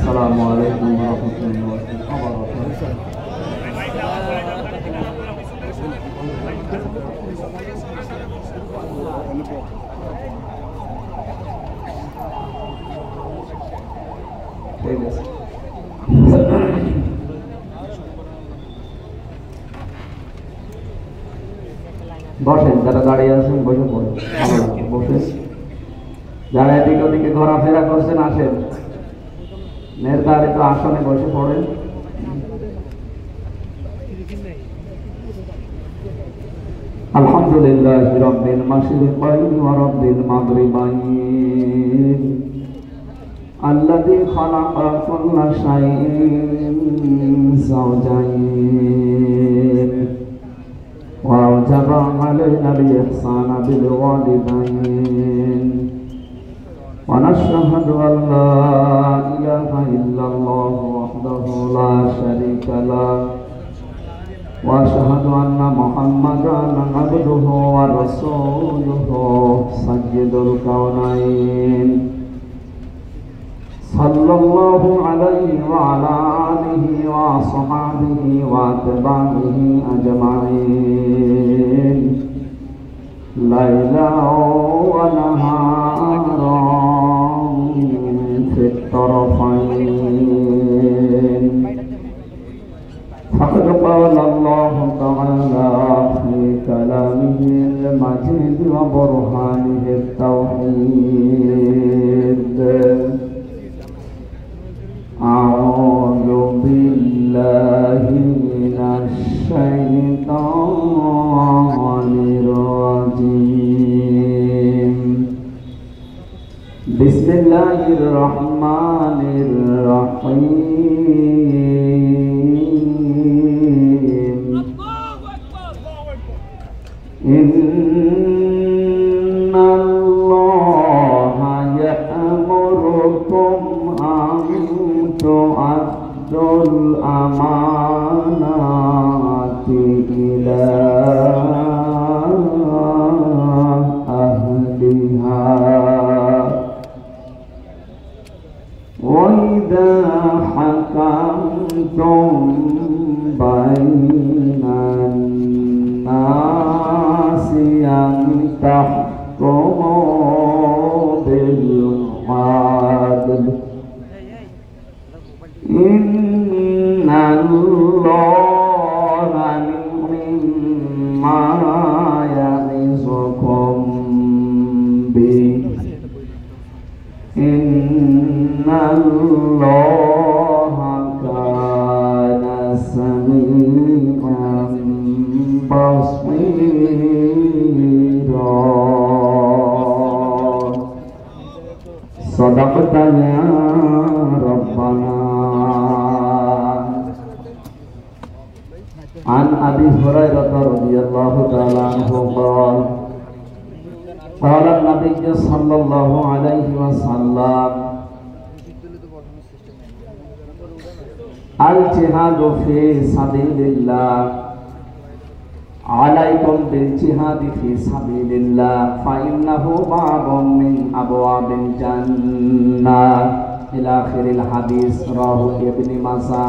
Assalamualaikum warahmatullahi wabarakatuh. বসেন, যারা দাঁড়িয়ে আছেন বসে পড়েন, বসে। যারা এদিকে ওদিকে ঘোরাফেরা করছেন আসেন, নির্ধারিত আসনে বসে পড়েন। আলহামদুলিল্লাহি রাব্বিল মাশরিকাইন ওয়া রাব্বিল মাগরিবাইন আল্লাযী খালাকা কুল্লা শাইইন যাওজাইন ওয়া আওজাবা আলাইনাল ইহসানা বিল ওয়ালিদাইন ওয়া নাশহাদু আল লা ইলাহা ইল্লাল্লাহু ওয়াহদাহু লা শারীকা লাহু ওয়া আশহাদু আন্না মুহাম্মাদান আবদুহু ওয়া রাসূলুহু সাইয়্যিদুল কাওনাইন সাল্লাল্লাহু আলাইহি ওয়া আলা আলিহি ওয়া আসহাবিহি ওয়া আতবাইহি আজমাইন লাইলা ওয়া নাহারান ফিত তারাফাইন فقد قال الله تعالى في كلامه المجيد وبرهانه التوحيد أعوذ بالله من الشيطان الرجيم بسم الله الرحمن الرحيم إن الله يأمركم أن تؤدوا الأمانات إلى أهلها وإذا حكمتم بين الناس أن تحكموا بالعدل إن الله مما يعظكم به إن الله كان سميعا بصيرا صدقت يا ربنا عن أبي هريرة رضي الله تعالى عنه قال قال النبي صلى الله عليه وسلم الجهاد في سبيل الله عليكم بالجهاد في سبيل الله فإنه باب من أبواب الجنة إلى آخر الحديث رواه ابن ماجه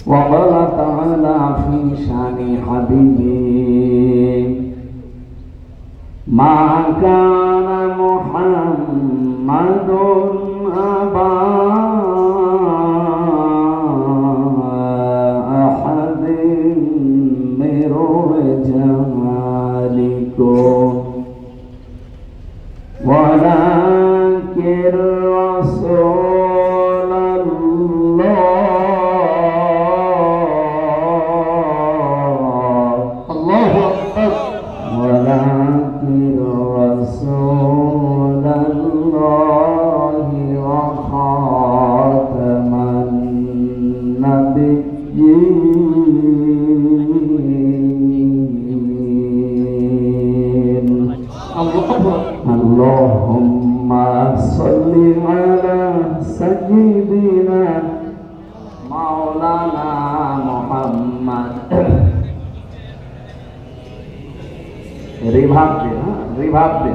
وقال تعالى في شان حبيبه ما كان محمد أبا أحد من رجالكم ولكن رسول الله আহমদ রিভাব দে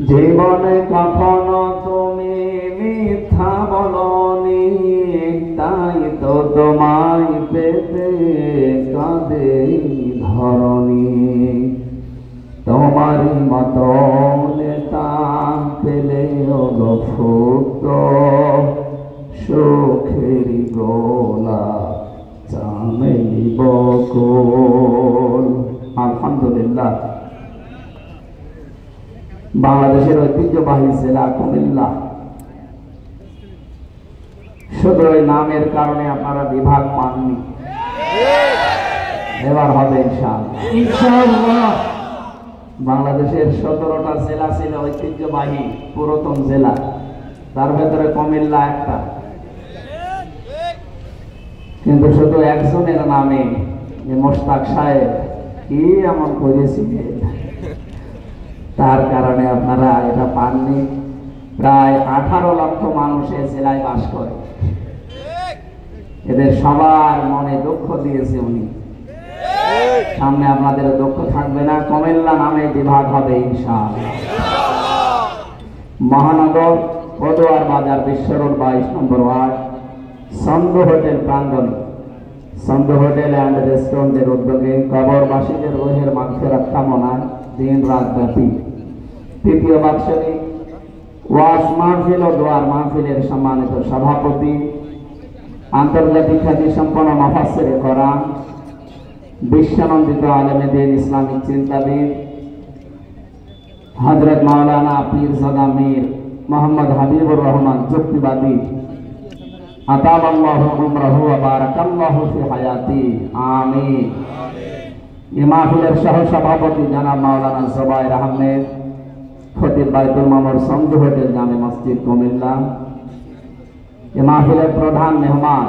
জীবনে কখনো তুমি মিথ্যা বলনি, তাই তো তোমায় পেতে কাঁদে ধরণী। তোমারই মতো নেতা পেলেও ফুক্ত সুখেরই গোলা চামেলি বকুল। আলহামদুলিল্লাহ। বাংলাদেশের ঐতিহ্যবাহী জেলা কুমিল্লা, শুধু ওই নামের কারণে আপনারা বিভাগ পাননি, এবার হবে ইনশাআল্লাহ। বাংলাদেশের 17টা জেলা ছিল ঐতিহ্যবাহী পুরাতন জেলা, তার ভেতরে কুমিল্লা একটা। কিন্তু শুধু একজনের নামে, যে মোশতাক সাহেব, কি এমন করেছিলেন, তার কারণে আপনারা এটা পাননি। প্রায় 18 লক্ষ মানুষ এই জেলায় বাস করে, এদের সবার মনে দুঃখ দিয়েছে উনি। সামনে আপনাদের দুঃখ থাকবে না, কুমিল্লা নামে বিভাগ হবে ইনশাআল্লাহ। মহানগর পদুয়ার বাজার বিশ্ব রোড 22 নম্বর ওয়ার্ড, সন্ধু হোটেল প্রাঙ্গণে, সন্ধু হোটেল অ্যান্ড রেস্টুরেন্টের উদ্যোগে কবরবাসীদের রুহের মাগফিরাত কামনায় দিন রাত ব্যাপী তৃতীয় বাৎসরিক ওয়াজ মাহফিল ও দোয়ার মাহফিলের সম্মানিত সভাপতি, আন্তর্জাতিক খ্যাতি সম্পন্ন মুফাসসিরে কোরআন, বিশ্বনন্দিত আলেমে দ্বীন ইসলামিক চিন্তাবিদ হযরত মাওলানা পীরজাদা মীর মোহাম্মদ হাবিবুর রহমান যুক্তিবাদী, আতাবাল্লাহু উমরাহু ওয়া বারাকাল্লাহু ফি হায়াতি, আমিন। এই মাহফিলের সহ সভাপতি জনাব মাওলানা জুবায়ের আহমেদ, খতিব বাইতুল মামুর সন্ধু হোটেল জামে মসজিদ কুমিল্লা। এই মাহফিলের প্রধান মেহমান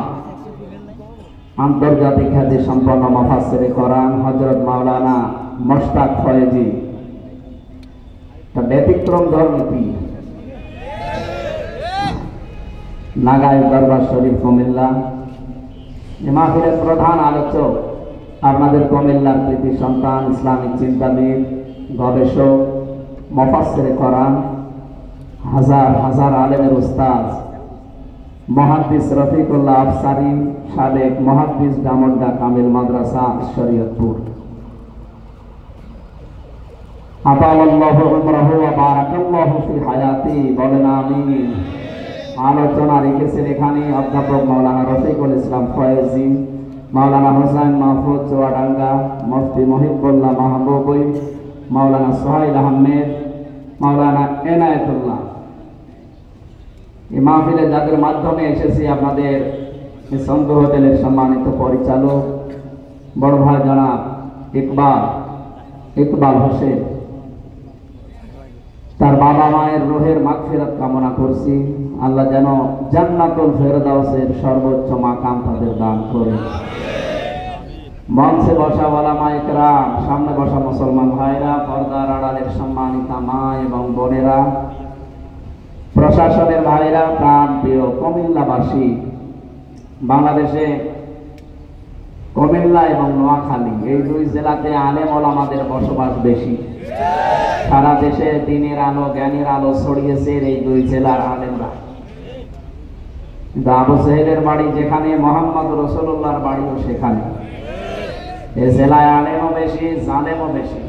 আন্তর্জাতিক খ্যাতি সম্পন্ন মুফাসসিরে কোরআন হযরত মাওলানা মুশতাক ফয়েজি, ব্যতিক্রম ধর্মী নাগাই দরবার শরীফ কুমিল্লা। এই মাহফিলের প্রধান আলোচক আপনাদের কুমিল্লার কৃতি সন্তান, ইসলামিক চিন্তাবিদ, গবেষক, মুফাসসিরে কোরআন, হাজার হাজার আলেমের উস্তাদ মুহাদ্দিস রফিকুল্লাহ আফসারী, সাবেক মুহাদ্দিস ডামুড্ডা কামিল মাদ্রাসা শরীয়তপুর। আতাওয়াল্লাহু উমরাহু ওয়া বারাকাল্লাহু ফি হায়াতি, বলেন আমিন। আলোচনা রেখেছেন এখানে অধ্যাপক মাওলানা রফিকুল ইসলাম ফয়েজি, মাওলানা হোসেন মাহফুজ চুয়াডাঙ্গা, মুফতি মহিবুল্লাহ মাহবুবী, মাওলানা সোহাইল আহমেদ, মাওলানা এনায়েতুল্লাহ। এই মাহফিলে যাদের মাধ্যমে এসেছি আপনাদের সন্ধু হোটেলের সম্মানিত পরিচালক বড় ভাই জনাব ইকবাল হোসেন, তার বাবা মায়ের রুহের মাগফিরাত কামনা করছি। আল্লাহ যেন জান্নাতুল ফেরদাউসের সর্বোচ্চ মাকাম তাদের দান করে। মঞ্চে বসা ওলামায়ে কেরাম, সামনে বসা মুসলমান ভাইরা, পর্দার আড়ালের সম্মানিত মা এবং বোনেরা, প্রশাসনের ভাইরা, প্রাণ প্রিয় কুমিল্লাবাসী, বাংলাদেশে কুমিল্লা এবং নোয়াখালী এই দুই জেলাতে আলেম ওলামাদের বসবাস বেশি। সারা দেশে দ্বীনের আলো, জ্ঞানের আলো ছড়িয়েছে এই দুই জেলার আলেমরা। কিন্তু আবু সাহেবের বাড়ি যেখানে, মুহাম্মদ রাসূলুল্লাহর বাড়িও সেখানে। এই জেলায় আলেমও বেশি, জালেমও বেশি।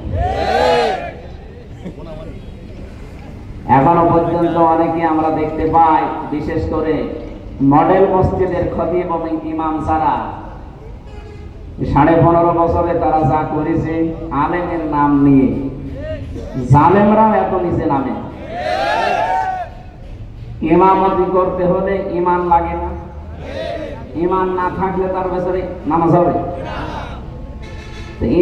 এখনো পর্যন্ত অনেকে আমরা দেখতে পাই, বিশেষ করে মডেল মসজিদের খতিব এবং ইমাম যারা 15.5 বছরে তারা যা করেছে আলেমের নাম নিয়ে, জালেমরাও এত নিচে নামে। ইমামতি করতে হলে ইমান লাগে না? ইমান না থাকলে তার ভেতরে নামাজ হবে?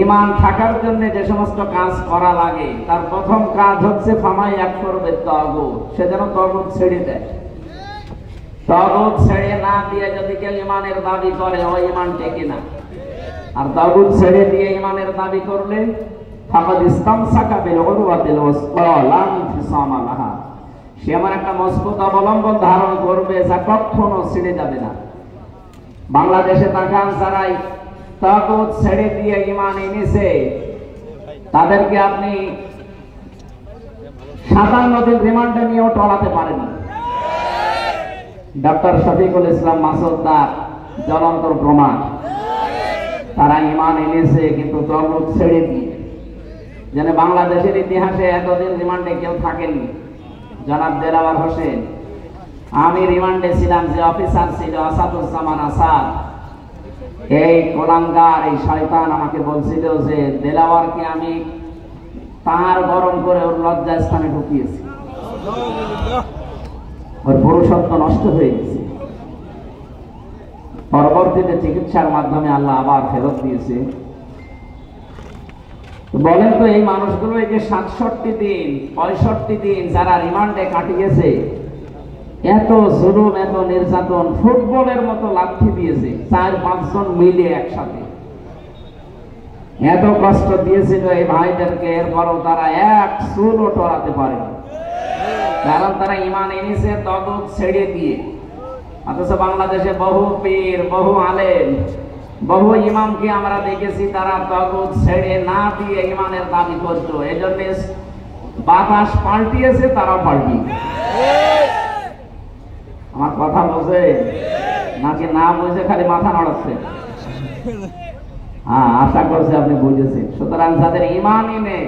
ইমান থাকার জন্য যে সমস্ত কাজ করা লাগে তার প্রথম কাজ হচ্ছে ফামাই ইয়াকফুর বিত-তাগুত, সে যেন তাগুত ছেড়ে দেয়। তাগুত ছেড়ে না দিয়ে যদি কেউ ইমানের দাবি করে, ওই ইমান টেকে না। আর তাগুত ছেড়ে দিয়ে ইমানের দাবি করলে ফাকাদ ইসতামসাকা বিল উরওয়াতিল ওয়াসকা লা ইনফিসামা লাহা, সে আমার একটা মজবুত অবলম্বন ধারণ করবে যা কখনো ছেড়ে যাবে না। বাংলাদেশে তাকান, যারাই তাগুত ছেড়ে দিয়ে ঈমান এনেছে তাদেরকে আপনি 57 দিন রিমান্ডে নিয়েও টলাতে পারেন। ডক্টর শফিকুল ইসলাম মাসুদ তার জ্বলন্ত প্রমাণ। তারা ঈমান এনেছে কিন্তু তাগুত ছেড়ে দিয়ে। যেন বাংলাদেশের ইতিহাসে এতদিন রিমান্ডে কেউ থাকেনি। জনাব দেলাওয়ার হোসেন, আমি রিমান্ডে ছিলাম, যে অফিসার ছিল আসাদুজ্জামান আসাদ, এই কোলাঙ্গার এই শয়তান আমাকে বলছিল যে দেলাওয়ারকে আমি তার গরম করে ওর লজ্জাস্থানে ঢুকিয়েছি, ওর পুরুষত্ব নষ্ট হয়ে গেছে। পরবর্তীতে চিকিৎসার মাধ্যমে আল্লাহ আবার ফেরত দিয়েছে। বলেন তো, এই মানুষগুলো এই যে 67 দিন 65 দিন যারা রিমান্ডে কাটিয়েছে, এত জুলুম, এত নির্যাতন, ফুটবলের মতো লাথি দিয়েছে 4-5 জন মিলে একসাথে, এত কষ্ট দিয়েছিল এই ভাইদেরকে, এরপরও তারা এক চুলও টরাতে পারে, কারণ তারা ঈমান এনেছে তাগুত ছেড়ে দিয়ে। অথচ বাংলাদেশে বহু পীর, বহু আলেম, বহু ইমামকে আমরা দেখেছি তারা তাগুত ছেড়ে না দিয়ে ঈমানের দাবি করত। এই জন্য বাতাস পাল্টিয়েছে, তারাও পাল্টি। আমার কথা বোঝে নাকি না বুঝে খালি মাথা নাড়াচ্ছে? হ্যাঁ, আশা করছি আপনি বুঝেছেন। সুতরাং যাদের ঈমানই নেই,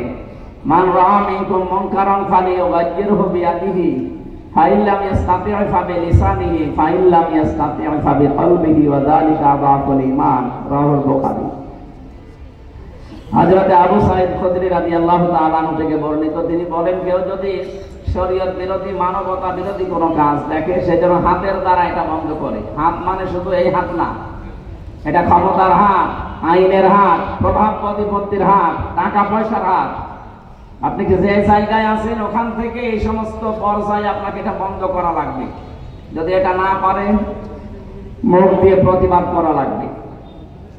মান রাআ মিনকুম মুনকারান ফালিয়ুগাইয়িরহু বিয়াদিহি ফাইন লাম ইসতাতি' ফাবিলিসানিহি ফাইন লাম ইসতাতি' ফাবিকলবিহি ওয়া যালিকা আযাফুল ঈমান। রাওয়াহুল বুখারী। হযরত আবু সাঈদ খুদরি রাদিয়াল্লাহু তাআলা আনহু থেকে বর্ণিত, তিনি বলেন, কেউ যদি শরীয়ত বিরোধী, মানবতা বিরোধী কোনো কাজ দেখে, সেজন্য হাতের দ্বারা এটা বন্ধ করে। হাত মানে শুধু এই হাত না, এটা ক্ষমতার হাত, আইনের হাত, প্রভাব প্রতিপত্তির হাত, টাকা পয়সার হাত। আপনি যে জায়গায় আছেন ওখান থেকে এই সমস্ত পর্যায়ে আপনাকে এটা বন্ধ করা লাগবে। যদি এটা না পারেন, মুখ দিয়ে প্রতিবাদ করা লাগবে।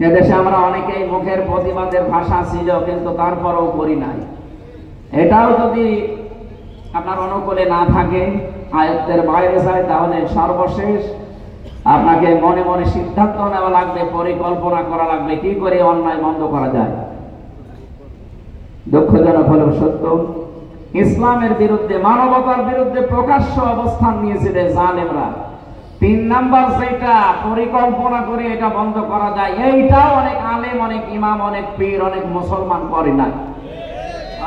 এদেশে আমরা অনেকেই মুখের প্রতিবাদের ভাষা ছিল, কিন্তু তারপরেও করি নাই। এটাও যদি আপনার অনুকূলে না থাকে, আয়ত্তের বাইরে যায়, তাহলে সর্বশেষ আপনাকে মনে মনে সিদ্ধান্ত নেওয়া লাগবে, পরিকল্পনা করা লাগবে কি করে অন্যায় বন্ধ করা যায়। দুঃখজনক হলেও সত্য, ইসলামের বিরুদ্ধে, মানবতার বিরুদ্ধে প্রকাশ্য অবস্থান নিয়েছিল জালেমরা। 3 নাম্বার যেটা পরিকল্পনা করে এটা বন্ধ করা যায়, এইটাও অনেক আলেম, অনেক ইমাম, অনেক পীর, অনেক মুসলমান করে না।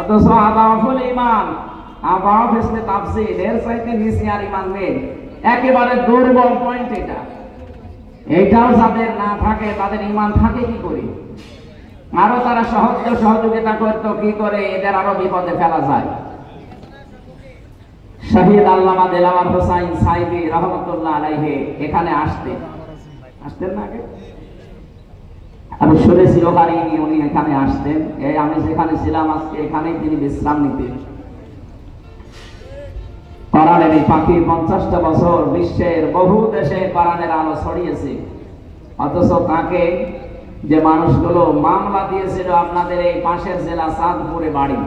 অথচ আযাফুল ঈমান, আযাফ ইসলে তাফসীর, এর চাইতে নিচে আর ঈমান নেই। একেবারে দুর্বল পয়েন্ট এটা। এইটাও যাদের না থাকে, তাদের ঈমান থাকে কি করে? আরো তারা সহযোগিতা করতো কি করে এদের আরো বিপদে ফেলা যায়। শহীদ আল্লামা দেলাওয়ার হোসাইন সাইদি রাহমাতুল্লাহ আলাইহি এখানে আসতেন না আগে? আমি শুনেছি ওখানে উনি এখানে আসতেন। এই আমি যেখানে ছিলাম আজকে, এখানেই তিনি বিশ্রাম নিতেন। কোরআনের এই পাখি 50টা বছর বিশ্বের বহু দেশে কোরআনের আলো ছড়িয়েছে। অথচ তাকে যে মানুষগুলো মামলা দিয়েছিল, আপনাদের এই পাশের জেলা চাঁদপুরে বাড়ি,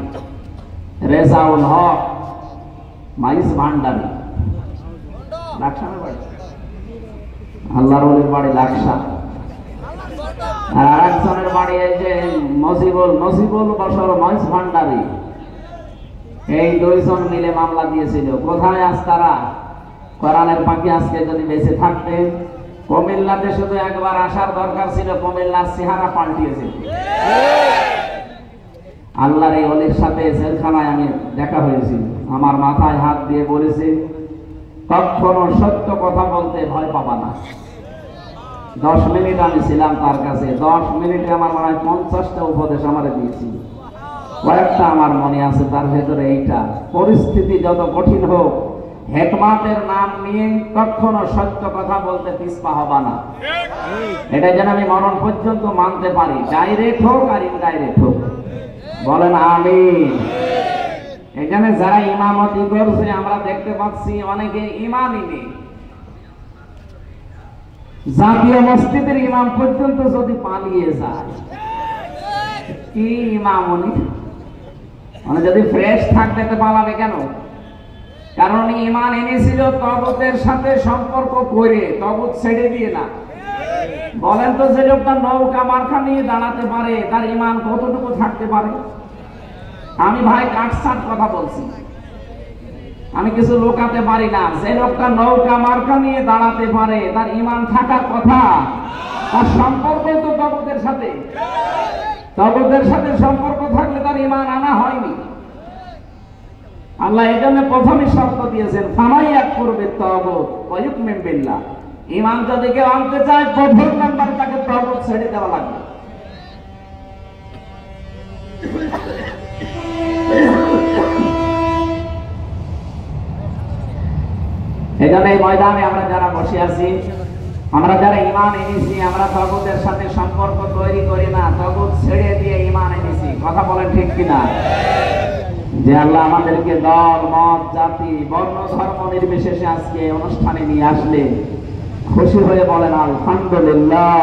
রেজাউল হক মাইজ ভান্ডারী, লাকসামের বাড়ি, আল্লাহর ওলির বাড়ি লাকসা, আর আরেকজনের বাড়ি এই যে নজিবুল বশর মাইজ ভান্ডারী। এই 2 জন মিলে মামলা দিয়েছিল। কোথায় আজ তারা? কোরআনের পাখি আজকে যদি বেঁচে থাকতেন, কুমিল্লাতে শুধু একবার আসার দরকার ছিল, কুমিল্লার চেহারা পাল্টিয়েছে। আল্লাহর এই ওলির সাথে জেলখানায় আমি দেখা হয়েছিল। আমার মাথায় হাত দিয়ে বলেছে, কখনো সত্য কথা বলতে ভয় পাবা না। 10 মিনিট আমি ছিলাম তার কাছে। 10 মিনিটে আমার মনে হয় 50টা উপদেশ আমারে দিয়েছিল। কয়েকটা আমার মনে আছে, তার ভেতরে এইটা, পরিস্থিতি যত কঠিন হোক, হিকমতের নাম নিয়ে কখনো সত্য কথা বলতে পিছপা হবা না। এটা যেন আমি মরণ পর্যন্ত মানতে পারি, ডাইরেক্ট হোক আর ইনডাইরেক্ট হোক। বলেন আমিন। এখানে যারা ইমামতি করছে আমরা দেখতে পাচ্ছি অনেকে ইমামই নেই। জাতীয় মসজিদের ইমাম পর্যন্ত যদি পালিয়ে যায়, কি ইমাম উনি? মানে যদি ফ্রেশ থাকতে তো পালাবে কেন? কারণ ঈমান এনেছিল তাগুতের সাথে সম্পর্ক করে, তাগুত ছেড়ে দিয়ে না। বলেন তো, যে লোকটা নৌকা মার্কা নিয়ে দাঁড়াতে পারে তার ঈমান কতটুকু থাকতে পারে? আমি ভাই কাটছাট কথা বলছি, আমি কিছু লোকাতে পারি না। যে লোকটা নৌকা মার্কা নিয়ে দাঁড়াতে পারে তার ঈমান থাকার কথা। তার সম্পর্ক তো তাগুতের সাথে, তাগুতের সাথে সম্পর্ক থাকলে তার ঈমান আনা হয়নি। আল্লাহ এজন্য প্রথমে শর্ত দিয়েছেন, ফামাইয়াক করবে তাগুত ওয়া ইউমিন বিল্লাহ। ঈমান যদি কেউ আনতে চায় প্রথম নাম্বার তাকে তাগুত ছেড়ে দেওয়া লাগবে। এজন্য এই ময়দানে আমরা যারা বসে আছি, আমরা যারা ঈমান এনেছি, আমরা তাগুতের সাথে সম্পর্ক তৈরি করি না, তাগুত ছেড়ে দিয়ে ঈমান এনেছি। কথা বলেন ঠিক কিনা? যে আল্লাহ আমাদেরকে দল মত জাতি বর্ণ ধর্ম নির্বিশেষে আজকে অনুষ্ঠানে নিয়ে আসলে খুশি হয়ে বলেন আলহামদুলিল্লাহ।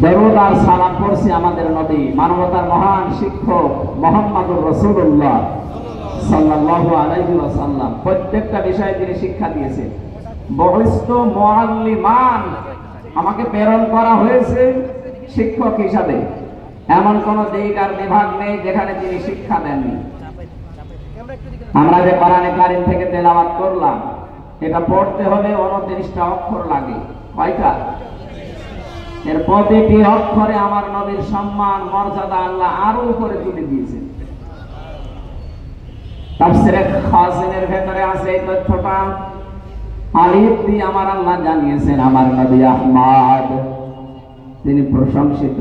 দরুদ আর সালাম পড়ছি আমাদের নবী, মানবতার মহান শিক্ষক মুহাম্মদুর রাসূলুল্লাহ সাল্লাল্লাহু আলাইহি ওয়াসাল্লাম। প্রত্যেকটা বিষয়ে তিনি শিক্ষা দিয়েছেন। বুইস্তু মুআল্লিমান, আমাকে প্রেরণ করা হয়েছে শিক্ষক হিসাবে। এমন কোন দিক আর বিভাগ নেই যেখানে তিনি শিক্ষা দেননি। আমরা যে কোরআনে কারীম থেকে তেলাওয়াত করলাম, এটা পড়তে হলে 29টা অক্ষর লাগে। কয়টা? এর প্রতিটি অক্ষরে আমার নবীর সম্মান মর্যাদা আল্লাহ আরো উপরে তুলে দিয়েছেন। তাফসীরে খাজিনের ভেতরে আছে এই তথ্যটা। আলিফ দিয়ে আমার আল্লাহ জানিয়েছেন আমার নবী আহমদ, তিনি প্রশংসিত।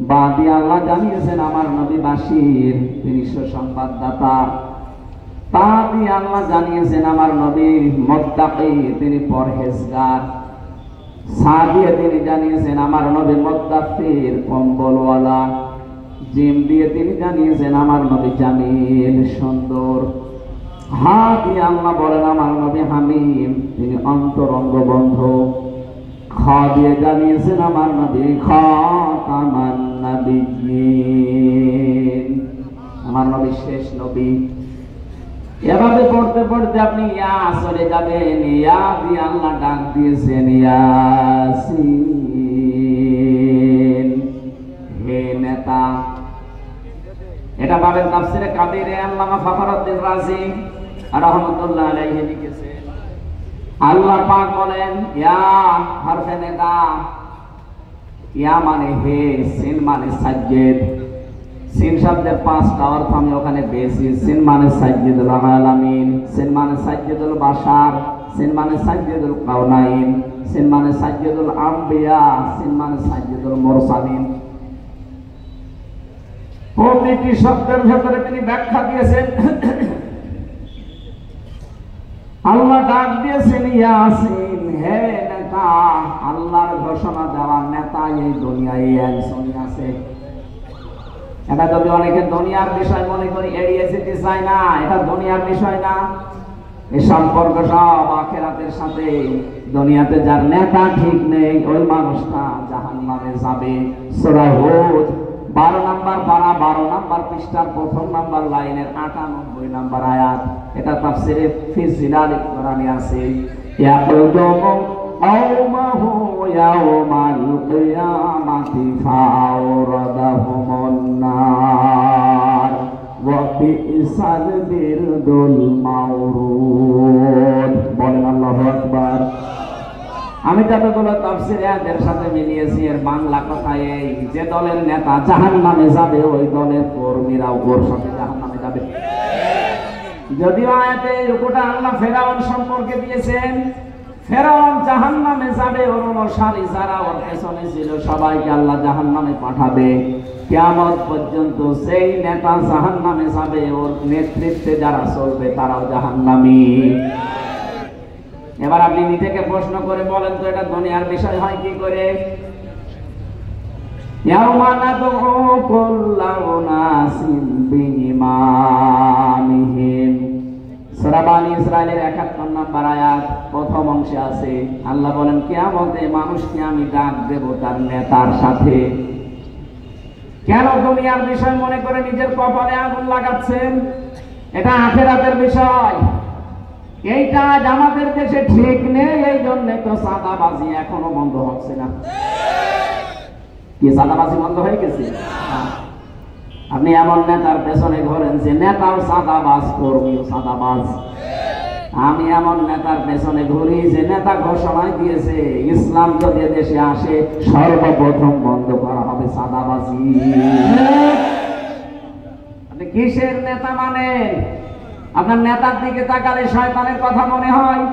বা দিয়ে আল্লাহ জানিয়েছেন আমার নবী বাশীর, তিনি সুসংবাদদাতা। তা দিয়ে আল্লাহ জানিয়েছেন আমার নবী মুত্তাকী, তিনি পরহেজগার। সা দিয়ে তিনি জানিয়েছেন আমার নবী মুদ্দাসসির, কম্বলওয়ালা। জিম দিয়ে তিনি জানিয়েছেন আমার নবী জামিল, সুন্দর। হা দিয়ে আল্লাহ বলেন আমার নবী হামিম, তিনি অন্তরঙ্গ বন্ধু। খ দিয়ে জানিয়েছেন আমার নবী খাতামান নাবিয়্যিন, আমার নবী শেষ নবী। এভাবে পড়তে পড়তে আপনি ইয়া চলে যাবেন। ইয়া দিয়ে আল্লাহ ডাক দিয়েছেন ইয়াসিন, হে নেতা। এটা পাবেন তাফসীরে কাবীরে আল্লামা ফখরুদ্দীন রাজি রাহমাতুল্লাহ আলাইহি লিখেছেন। আল্লাহ পাক বলেন ইয়া হরফে নেদা। ইয়া মানে হে, সিন মানে সাজ্জেদ। সিন শব্দের 5টা অর্থ আমি ওখানে পেয়েছি। সিন মানে সাজ্জেদুল আলামিন, সিন মানে সাজ্জেদুল বাশার, সিন মানে সাজ্জেদুল কাউনাইন, সিন মানে সাজ্জেদুল আম্বিয়া, সিন মানে সাজ্জেদুল মুরসালিন। প্রতিটি শব্দের ভেতরে তিনি ব্যাখ্যা দিয়েছেন। আল্লাহ ডাক দিয়েছেন ইয়াসিন, হে নেতা। আল্লাহর ঘোষণা দেওয়ার নেতা এই দুনিয়ায় একজনই আছে। এটা যদি অনেকে দুনিয়ার বিষয় মনে করি এড়িয়ে যেতে চায় না, এটা দুনিয়ার বিষয় না। এই সম্পর্ক সব আখিরাতের সাথে। দুনিয়াতে যার নেতা ঠিক নেই ওই মানুষটা জাহান্নামে যাবে। সূরা হুদ 12 নম্বর পারা 12 নম্বর পৃষ্ঠার 1ম নম্বর লাইনের 98 নম্বর আয়াত। এটা তাফসীরে ফি জিলালিল কোরআনে আছে। ইয়াকুদুমু আওমাহু ইয়াওমাল কিয়ামাতি ফাওরাদাহুমুন নার ওয়া বিসাল বিরদুল মাওরুদ। বলেন আল্লাহু আকবার। আমি যতগুলো তাফসীর এর সাথে মিলিয়েছি, এর বাংলা কথা এই, যে দলের নেতা জাহান্নামে যাবে ওই দলের কর্মীরাও ওর সাথে জাহান্নামে যাবে। যদিও আয়াতে রূপটা আল্লাহ ফেরাউন সম্পর্কে দিয়েছেন। ফেরাউন জাহান্নামে যাবে, ওর অনুসারী যারা ওর পেছনে ছিল সবাইকে আল্লাহ জাহান্নামে পাঠাবে। কিয়ামত পর্যন্ত সেই নেতা জাহান্নামে যাবে, ওর নেতৃত্বে যারা চলবে তারাও জাহান্নামী। এবার আপনি নিজেকে প্রশ্ন করে বলেন তো, এটা দুনিয়ার বিষয় হয় কি করে? ইয়াউমা নাদউ কুল্লা উনাসিন বিইমামিহিম, সূরা বানী ইসরাঈলের 71 নম্বর আয়াত 1ম অংশে আছে। আল্লাহ বলেন কিয়ামতে মানুষকে আমি ডাক দেব তার নেতার সাথে। কেন দুনিয়ার বিষয় মনে করে নিজের কপালে আগুন লাগাচ্ছেন? এটা আখিরাতের বিষয়। এইটা আমাদের দেশে ঠিক নেই, এই জন্য তো চাঁদাবাজি এখনো বন্ধ হচ্ছে না। কি চাঁদাবাজি বন্ধ হয়ে গেছে? আপনি এমন নেতার পেছনে ঘোরেন যে নেতাও চাঁদাবাজ, কর্মীও চাঁদাবাজ। আমি এমন নেতার পেছনে ঘুরি যে নেতা ঘোষণায় দিয়েছে ইসলাম যদি দেশে আসে সর্বপ্রথম বন্ধ করা হবে চাঁদাবাজি। আপনি কিসের নেতা মানেন? আপনার নেতার দিকে তাকালে শয়তানের কথা মনে হয়,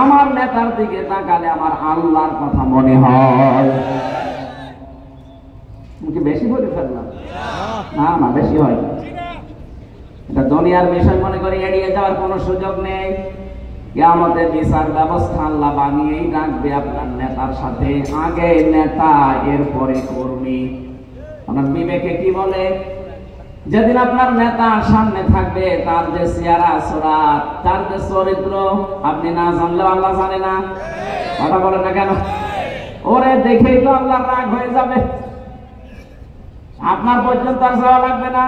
আমার নেতার দিকে তাকালে আমার আল্লাহর কথা মনে হয়। বেশি বলে ফেললাম? না না, বেশি হয়। এটা দুনিয়ার বিষয় মনে করে এড়িয়ে যাওয়ার কোনো সুযোগ নেই। কিয়ামতের বিচার ব্যবস্থা আল্লাহ বানিয়েই রাখবে আপনার নেতার সাথে। আগে নেতা, এরপরে কর্মী। আপনার বিবেকে কি বলে? যেদিন আপনার নেতা সামনে থাকবে, তার যে চেহারা সুরাত, তার যে চরিত্র আপনি না জানলেও আল্লাহ জানে না। কথা বলেন না কেন? ওরে দেখেই তো আল্লাহর রাগ হয়ে যাবে। আপনার পর্যন্ত আর যাওয়া লাগবে না।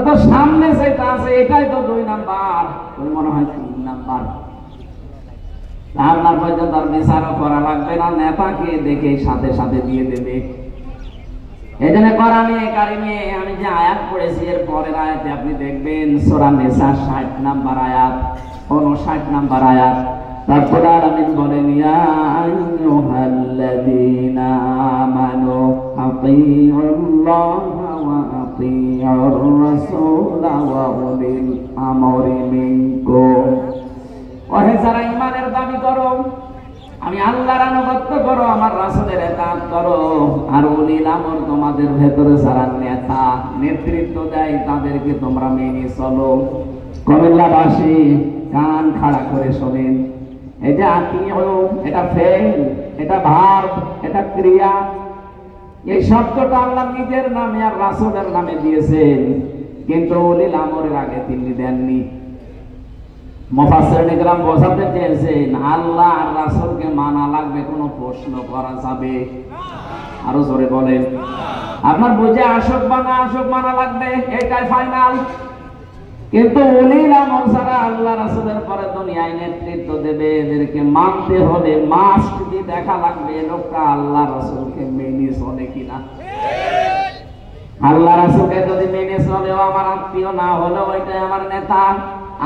তো সামনে যেটা আছে এটাই তো 2 নাম্বার, ওই মনে হয় 3 নাম্বার। আপনার পর্যন্ত আর বিচারও করা লাগবে না, নেতাকে দেখে সাথে সাথে দিয়ে দেবে। এই জন্য কোরআনে কারিমে আমি যে আয়াত পড়েছি এর পরের আয়াতে আপনি দেখবেন সূরা নিসা 60 নাম্বার আয়াত, 59 নাম্বার আয়াত। রব্বুল আলামিন বলেন, ইয়া আইয়ুহাল্লাযীনা আমানু আতিউল্লাহা ওয়া আতিউর রাসূলা ওয়া উলিল আমরি মিনকুম। ওহে যারা ঈমানের দাবি করো, আমি আল্লাহর আনুগত্য করো, আমার রাসূলের ইতাআত করো, আর উলিল আমর তোমাদের ভেতরে যারা নেতা নেতৃত্ব দেয় তাদেরকে তোমরা মেনে চলো। কুমিল্লাবাসী কান খাড়া করে শোনেন। এটা আতিউ, এটা ফেল, এটা ভার্ব, এটা ক্রিয়া। এই শব্দটা আল্লাহ নিজের নামে আর রাসূলের নামে দিয়েছেন, কিন্তু উলিল আমরের আগে তিনি দেননি। মুফাসসিরিন ইকরাম বোঝাতে চেয়েছেন আল্লাহ আর রাসূলকে মানা লাগবে, কোনো প্রশ্ন করা যাবে? আরো জোরে বলেন। আপনার বুঝে আসক বা না আসক মানা লাগবে, এটাই ফাইনাল। কিন্তু উলিল আমর যারা আল্লাহ রাসূলের পরে দুনিয়ায় নেতৃত্ব দেবে, এদেরকে মানতে হলে মাস্ট দিয়ে দেখা লাগবে লোকটা আল্লাহ রাসূলকে মেনে চলে কিনা। আল্লাহ রাসূলকে যদি মেনে চলে, ও আমার আত্মীয় না হলেও ওইটাই আমার নেতা।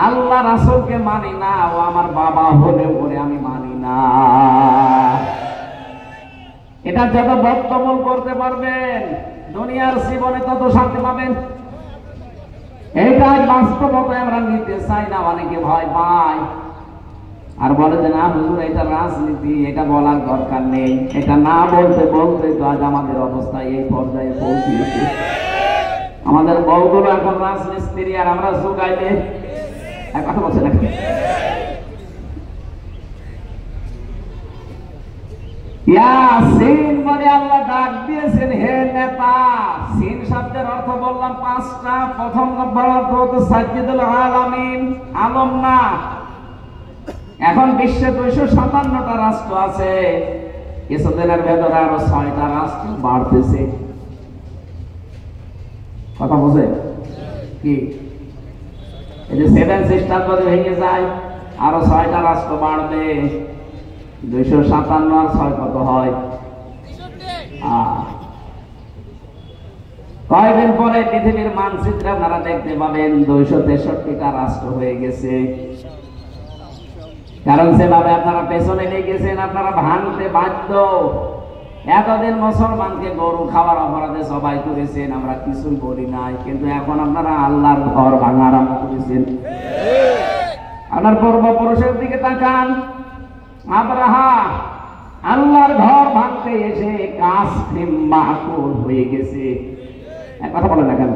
আল্লাহ রাসূলকে মানি না, ও আমার বাবা হলে ওরে আমি মানি না। এটা যত বক্তব্য করতে পারবেন দুনিয়ার জীবনে তত শান্তি পাবেন। এইটাই বাস্তবতা আমরা নিতে চাই না, অনেকে ভয় পায় আর বলে যে না হুজুর এটা রাজনীতি, এটা বলার দরকার নেই। এটা না বলতে বলতে তো আজ আমাদের অবস্থা এই পর্যায়ে পৌঁছেছে। আমাদের বউগুলো এখন রাজমিস্ত্রি আর আমরা যোগাইলে এক কথা বলছে নাকি? ইয়াসিন বলে আল্লাহ ডাক দিয়েছেন, হে নেতা। সিন শব্দের অর্থ বললাম 5টা। প্রথম নম্বর অর্থ হচ্ছে সাজ্জিদুল আলামিন, আলম না। এখন বিশ্বে 257টা রাষ্ট্র আছে, কিছুদিনের ভেতরে আরো 6টা রাষ্ট্র বাড়তেছে। কথা বোঝে কি? এই যে 7 সিস্টার যদি ভেঙে যায় আরো 6টা রাষ্ট্র বাড়বে। 257 আর 6 কত হয়? কয়েকদিন পরে পৃথিবীর মানচিত্রে আপনারা দেখতে পাবেন 263টা রাষ্ট্র হয়ে গেছে। কারণ সেভাবে আপনারা পেছনে নিয়ে গেছেন, আপনারা ভাঙতে বাধ্য। এতদিন মুসলমানকে গরু খাওয়ার অপরাধে সবাই করেছেন, আমরা কিছুই বলি নাই, কিন্তু এখন আপনারা আল্লাহর ঘর ভাঙা আরম্ভ করেছেন। আপনার পূর্বপুরুষের দিকে তাকান। আব্রাহা আল্লাহর ঘর ভাঙতে এসে কাসফিম মাকুল হয়ে গেছে। এক কথা বলে না কেন?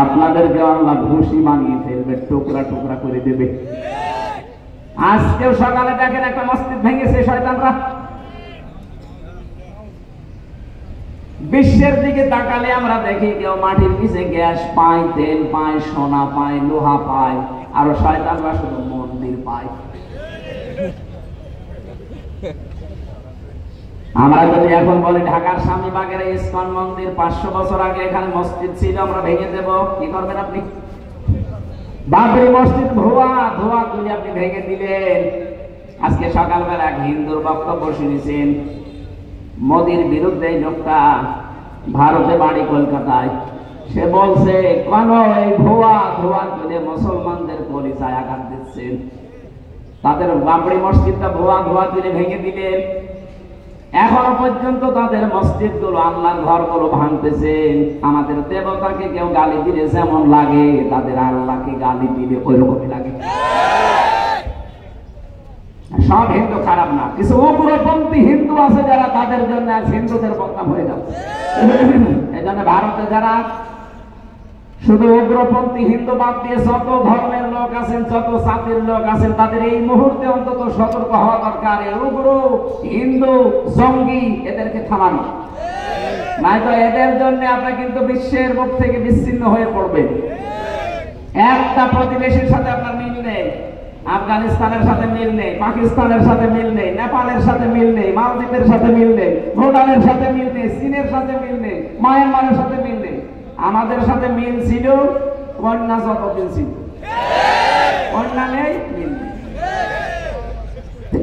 আপনাদেরকে আল্লাহ ভুসি বানিয়ে ফেলবে, টুকরা টুকরা করে দেবে। আজকেও সকালে দেখেন একটা মসজিদ ভেঙেছে শয়তানরা। বিশ্বের দিকে তাকালে আমরা দেখি কেউ মাটির নিচে গ্যাস পায়, তেল পায়, সোনা পায়, লোহা পায়, আরো শয়তানরা শুধু মন্দির পায়। আমরা যদি এখন বলি ঢাকার স্বামীবাগের ইসকন মন্দির 500 বছর আগে এখানে মসজিদ ছিল, আমরা ভেঙে দেব, কি করবেন আপনি? বাবরি মসজিদ ধোয়া তুলে আপনি ভেঙে দিলেন। আজকে সকালবেলা এক হিন্দুর বক্তব্য শুনেছেন, মোদির বিরুদ্ধে এই লোকটা, ভারতে বাড়ি কলকাতায়, সে বলছে কেন এই ধোয়া তুলে মুসলমানদের কলিজায় আঘাত দিচ্ছেন। তাদের বাবরি মসজিদটা ধোয়া তুলে ভেঙে দিলেন। এখনো পর্যন্ত তাদের মসজিদ গুলো, আল্লাহর ঘর গুলো ভাঙতেছেন। আমাদের দেবতাকে কেউ গালি দিলে যেমন লাগে, তাদের আল্লাহকে গালি দিলে ওই রকমই লাগে। সব হিন্দু খারাপ না, কিছু উগ্রপন্থী হিন্দু আছে যারা, তাদের জন্য আজ হিন্দুদের বদনাম হয়ে যাচ্ছে। এই জন্য ভারতে যারা শুধু উগ্রপন্থী হিন্দু বাদ দিয়ে যত ধর্মের লোক আছেন, যত জাতির লোক আছেন, তাদের এই মুহূর্তে অন্তত সতর্ক হওয়া দরকার। এই উগ্র হিন্দু জঙ্গি এদেরকে থামানো, নয়তো এদের জন্য আপনি কিন্তু বিশ্বের মুখ থেকে বিচ্ছিন্ন হয়ে পড়বেন। একটা প্রতিবেশীর সাথে আপনার মিল নেই, আফগানিস্তানের সাথে মিল নেই, পাকিস্তানের সাথে মিল নেই, নেপালের সাথে মিল নেই, মালদ্বীপের সাথে মিল নেই, ভুটানের সাথে মিল নেই, চীনের সাথে মিল নেই, মায়ানমারের সাথে মিল নেই। আমাদের সাথে মিল ছিল কন্যা, যতদিন ছিল কন্যা নেই, মিল নেই।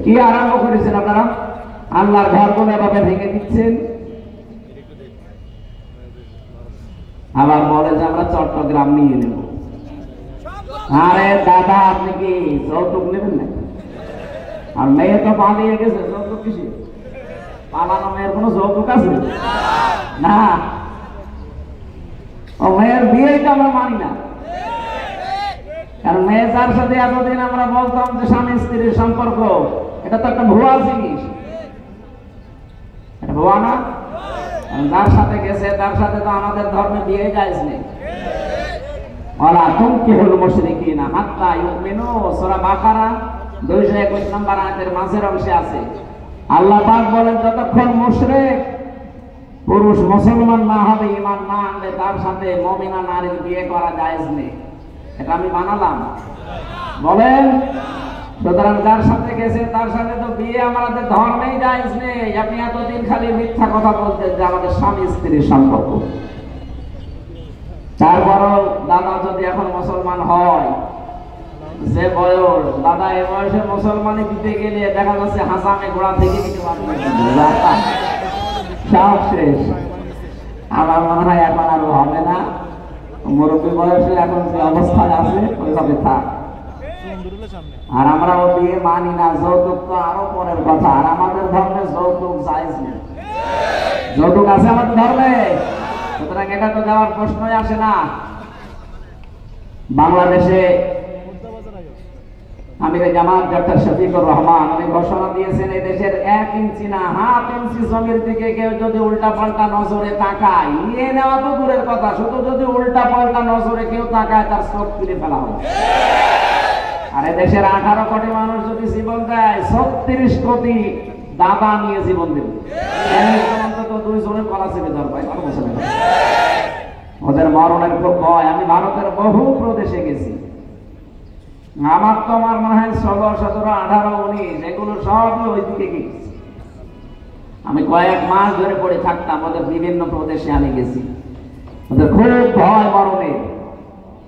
কি আরম্ভ করেছেন আপনারা? আল্লাহর ঘরগুলো এভাবে ভেঙে দিচ্ছেন, আবার বলে যে আমরা চট্টগ্রাম নিয়ে নেব। আরে দাদা, আপনি কি যৌতুক নেবেন না? আর মেয়ে তো পালিয়ে গেছে, যৌতুক কিসে? পালানো মেয়ের কোনো যৌতুক আছে না? ও মেয়ের বিয়েই তো আমরা মানি না, কারণ মেয়ে যার সাথে এতদিন আমরা বলতাম যে স্বামী স্ত্রীর সম্পর্ক, এটা তো একটা ভুয়া জিনিস। এটা ভুয়া না? যার সাথে গেছে তার সাথে তো আমাদের ধর্মে বিয়ে জায়েজ নেই। ওয়ালা তুনকিহুল মুশরিকিনা হাত্তা ইউমিনু, সূরা বাকারা 221 নম্বর আয়াতের মাঝের অংশে আছে। আল্লাহ পাক বলেন, যতক্ষণ মুশরিক পুরুষ মুসলমান না হবে, ঈমান না আনলে, তার সাথে মুমিনা নারীর বিয়ে করা জায়েজ নেই। এটা আমি বানালাম? বলেন। সুতরাং যার সাথে গেছে তার সাথে তো বিয়ে আমাদের ধর্মেই জায়েজ নেই। আপনি এতদিন খালি মিথ্যা কথা বলতেন যে আমাদের স্বামী স্ত্রীর সম্পর্ক। তারপরও দাদা যদি এখন মুসলমান হয়, যে বয়স, দাদা এ বয়সে মুসলমানে দিতে গেলে দেখা যাচ্ছে হাসামে ঘোড়া থেকে দিতে পারবে, সব শেষ। আমার মনে হয় এখন আর হবে না, মুরব্বী বয়সে এখন যে অবস্থায় আছে ওইভাবে থাক। আর আমরা ও বিয়ে মানি না, যৌতুক তো আরো পরের কথা। আর আমাদের ধর্মে যৌতুক জায়েজ নেই। যৌতুক আছে আমাদের ধর্মে, সুতরাং এটা তো দেওয়ার প্রশ্নই আসে না। বাংলাদেশে আমির জামাত ডক্টর শফিকুর রহমান উনি ঘোষণা দিয়েছেন, এই দেশের 1 ইঞ্চি না, হাফ ইঞ্চি জমির দিকে কেউ যদি উল্টা পাল্টা নজরে তাকায়, নিয়ে নেওয়া তো দূরের কথা, শুধু যদি উল্টা পাল্টা নজরে কেউ তাকায়, তার চোখ তুলে ফেলা হবে। আর দেশের 18 কোটি মানুষ যদি জীবন দেয়, 36 কোটি দাদা নিয়ে জীবন দেবে। অন্তত 2 জনের কলা চেপে ধরবে, ওদের মরণের খুব ভয়। আমি ভারতের বহু প্রদেশে গেছি, আমার তো আমার মনে হয় 16, 17, 18, 19 এগুলো সবই ওই দিকে গেছি। আমি কয়েক মাস ধরে পড়ে থাকতাম, ওদের বিভিন্ন প্রদেশে আমি গেছি। ওদের খুব ভয় মরণের,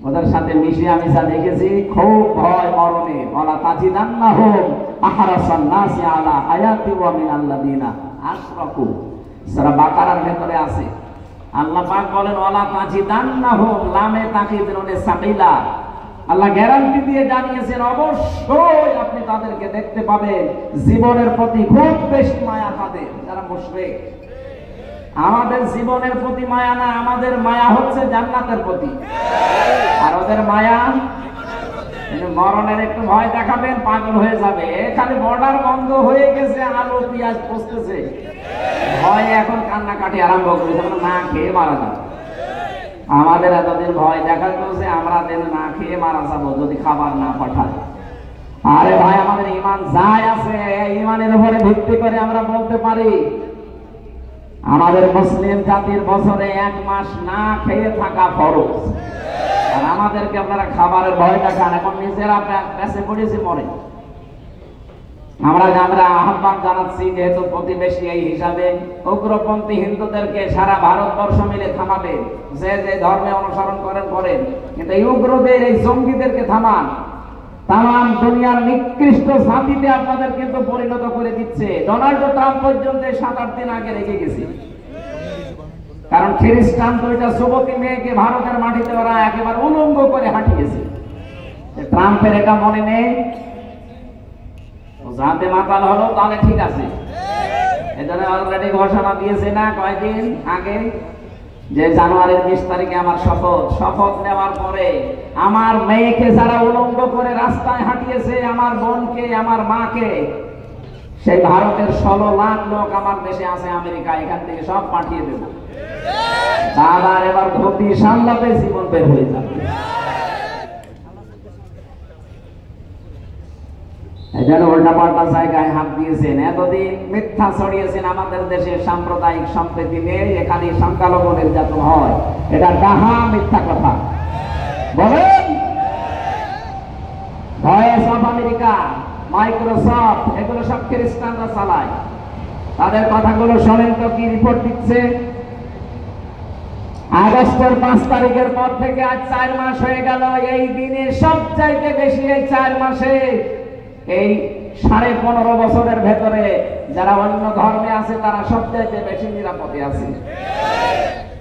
ওদের সাথে মিশে আমি যা দেখেছি, খুব ভয় মরণের। ওয়ালা তাজিদান্নাহুম আহরাসান নাসি আলা হায়াতি ওয়া মিনাল্লাযিনা আশরাকু, সূরা বাকারার ভেতরে আছে। আল্লাহ পাক বলেন, ওয়ালা তাজিদান্নাহুম, লামে তাকিদ নুনে সাকিলা। আল্লাহ গ্যারান্টি দিয়ে জানিয়েছেন, অবশ্যই আপনি তাদেরকে দেখতে পাবেন জীবনের প্রতি খুব বেশি মায়া তাদের, যারা মুশরিক। আমাদের জীবনের প্রতি মায়া না, আমাদের মায়া হচ্ছে জান্নাতের প্রতি। আর ওদের মায়া মরণের একটু ভয় দেখাবেন, পাগল হয়ে যাবে। খালি বর্ডার বন্ধ হয়ে গেছে, আলু পেঁয়াজ পচতেছে, ভয় এখন কান্নাকাটি আরম্ভ করেছে, না খেয়ে মারা যাবে। আমাদের এতদিন ভয় দেখা গেছে, আমরা দিন না খেয়ে মারা যাবো যদি খাবার না পাঠায়। আরে ভাই, আমাদের ঈমান যাই আছে, ঈমানের উপরে ভিত্তি করে আমরা বলতে পারি, আমাদের মুসলিম জাতির বছরে 1 মাস না খেয়ে থাকা ফরজ। আর আমাদেরকে আপনারা খাবারের ভয় দেখান, এখন নিজেরা পেছে পড়েছে মরে। আমরা আহ্বান জানাচ্ছি, যেহেতু প্রতিবেশী এই হিসাবে উগ্রপন্থী হিন্দুদেরকে সারা ভারতবর্ষ মিলে থামাবেন। যে যে ধর্মে অনুসরণ করেন, কিন্তু এই উগ্রদের, এই জঙ্গিদেরকে থামান। তাম দুনিয়ার নিকৃষ্ট জাতিতে আপনাদের কিন্তু পরিণত করে দিচ্ছে। ডোনাল্ড ট্রাম্প পর্যন্ত 7-8 দিন আগে রেখে গেছে, কারণ খ্রিস্টান 2টা যুবতী মেয়েকে ভারতের মাটিতে ওরা একেবারে উলঙ্গ করে হাঁটিয়েছে। ট্রাম্পের এটা মনে নেই, যাতে মাতাল হলো তাহলে ঠিক আছে। এজন্য অলরেডি ঘোষণা দিয়েছে না কয়েকদিন আগে, যে জানুয়ারির 20 তারিখে আমার শপথ নেওয়ার পরে আমার মেয়েকে যারা উলঙ্গ করে রাস্তায় হাঁটিয়েছে, আমার বোনকে, আমার মাকে, সেই ভারতের 16 লাখ লোক আমার দেশে আছে আমেরিকা, এখান থেকে সব পাঠিয়ে দেব। তার এবার ধুতি সামলাতে জীবন বের হয়ে যাবে। এজন্য উল্টাপাল্টা জায়গায় হাত দিয়েছেন। এতদিন মিথ্যা ছড়িয়েছেন আমাদের দেশে সাম্প্রদায়িক সম্প্রীতি নেই, এখানে সংখ্যালঘু নির্যাতন হয়। এটা ডাহা মিথ্যা কথা বলেন। ভয়েস অফ আমেরিকা, মাইক্রোসফট, এগুলো সব খ্রিস্টানরা চালায়। তাদের কথাগুলো শোনেন তো কি রিপোর্ট দিচ্ছে। আগস্টের 5 তারিখের পর থেকে আজ 4 মাস হয়ে গেল। এই দিনে সবচাইতে বেশি এই 4 মাসে এই 15.5 বছরের ভেতরে যারা অন্য ধর্মে আছে তারা সবচাইতে বেশি নিরাপদে আছে।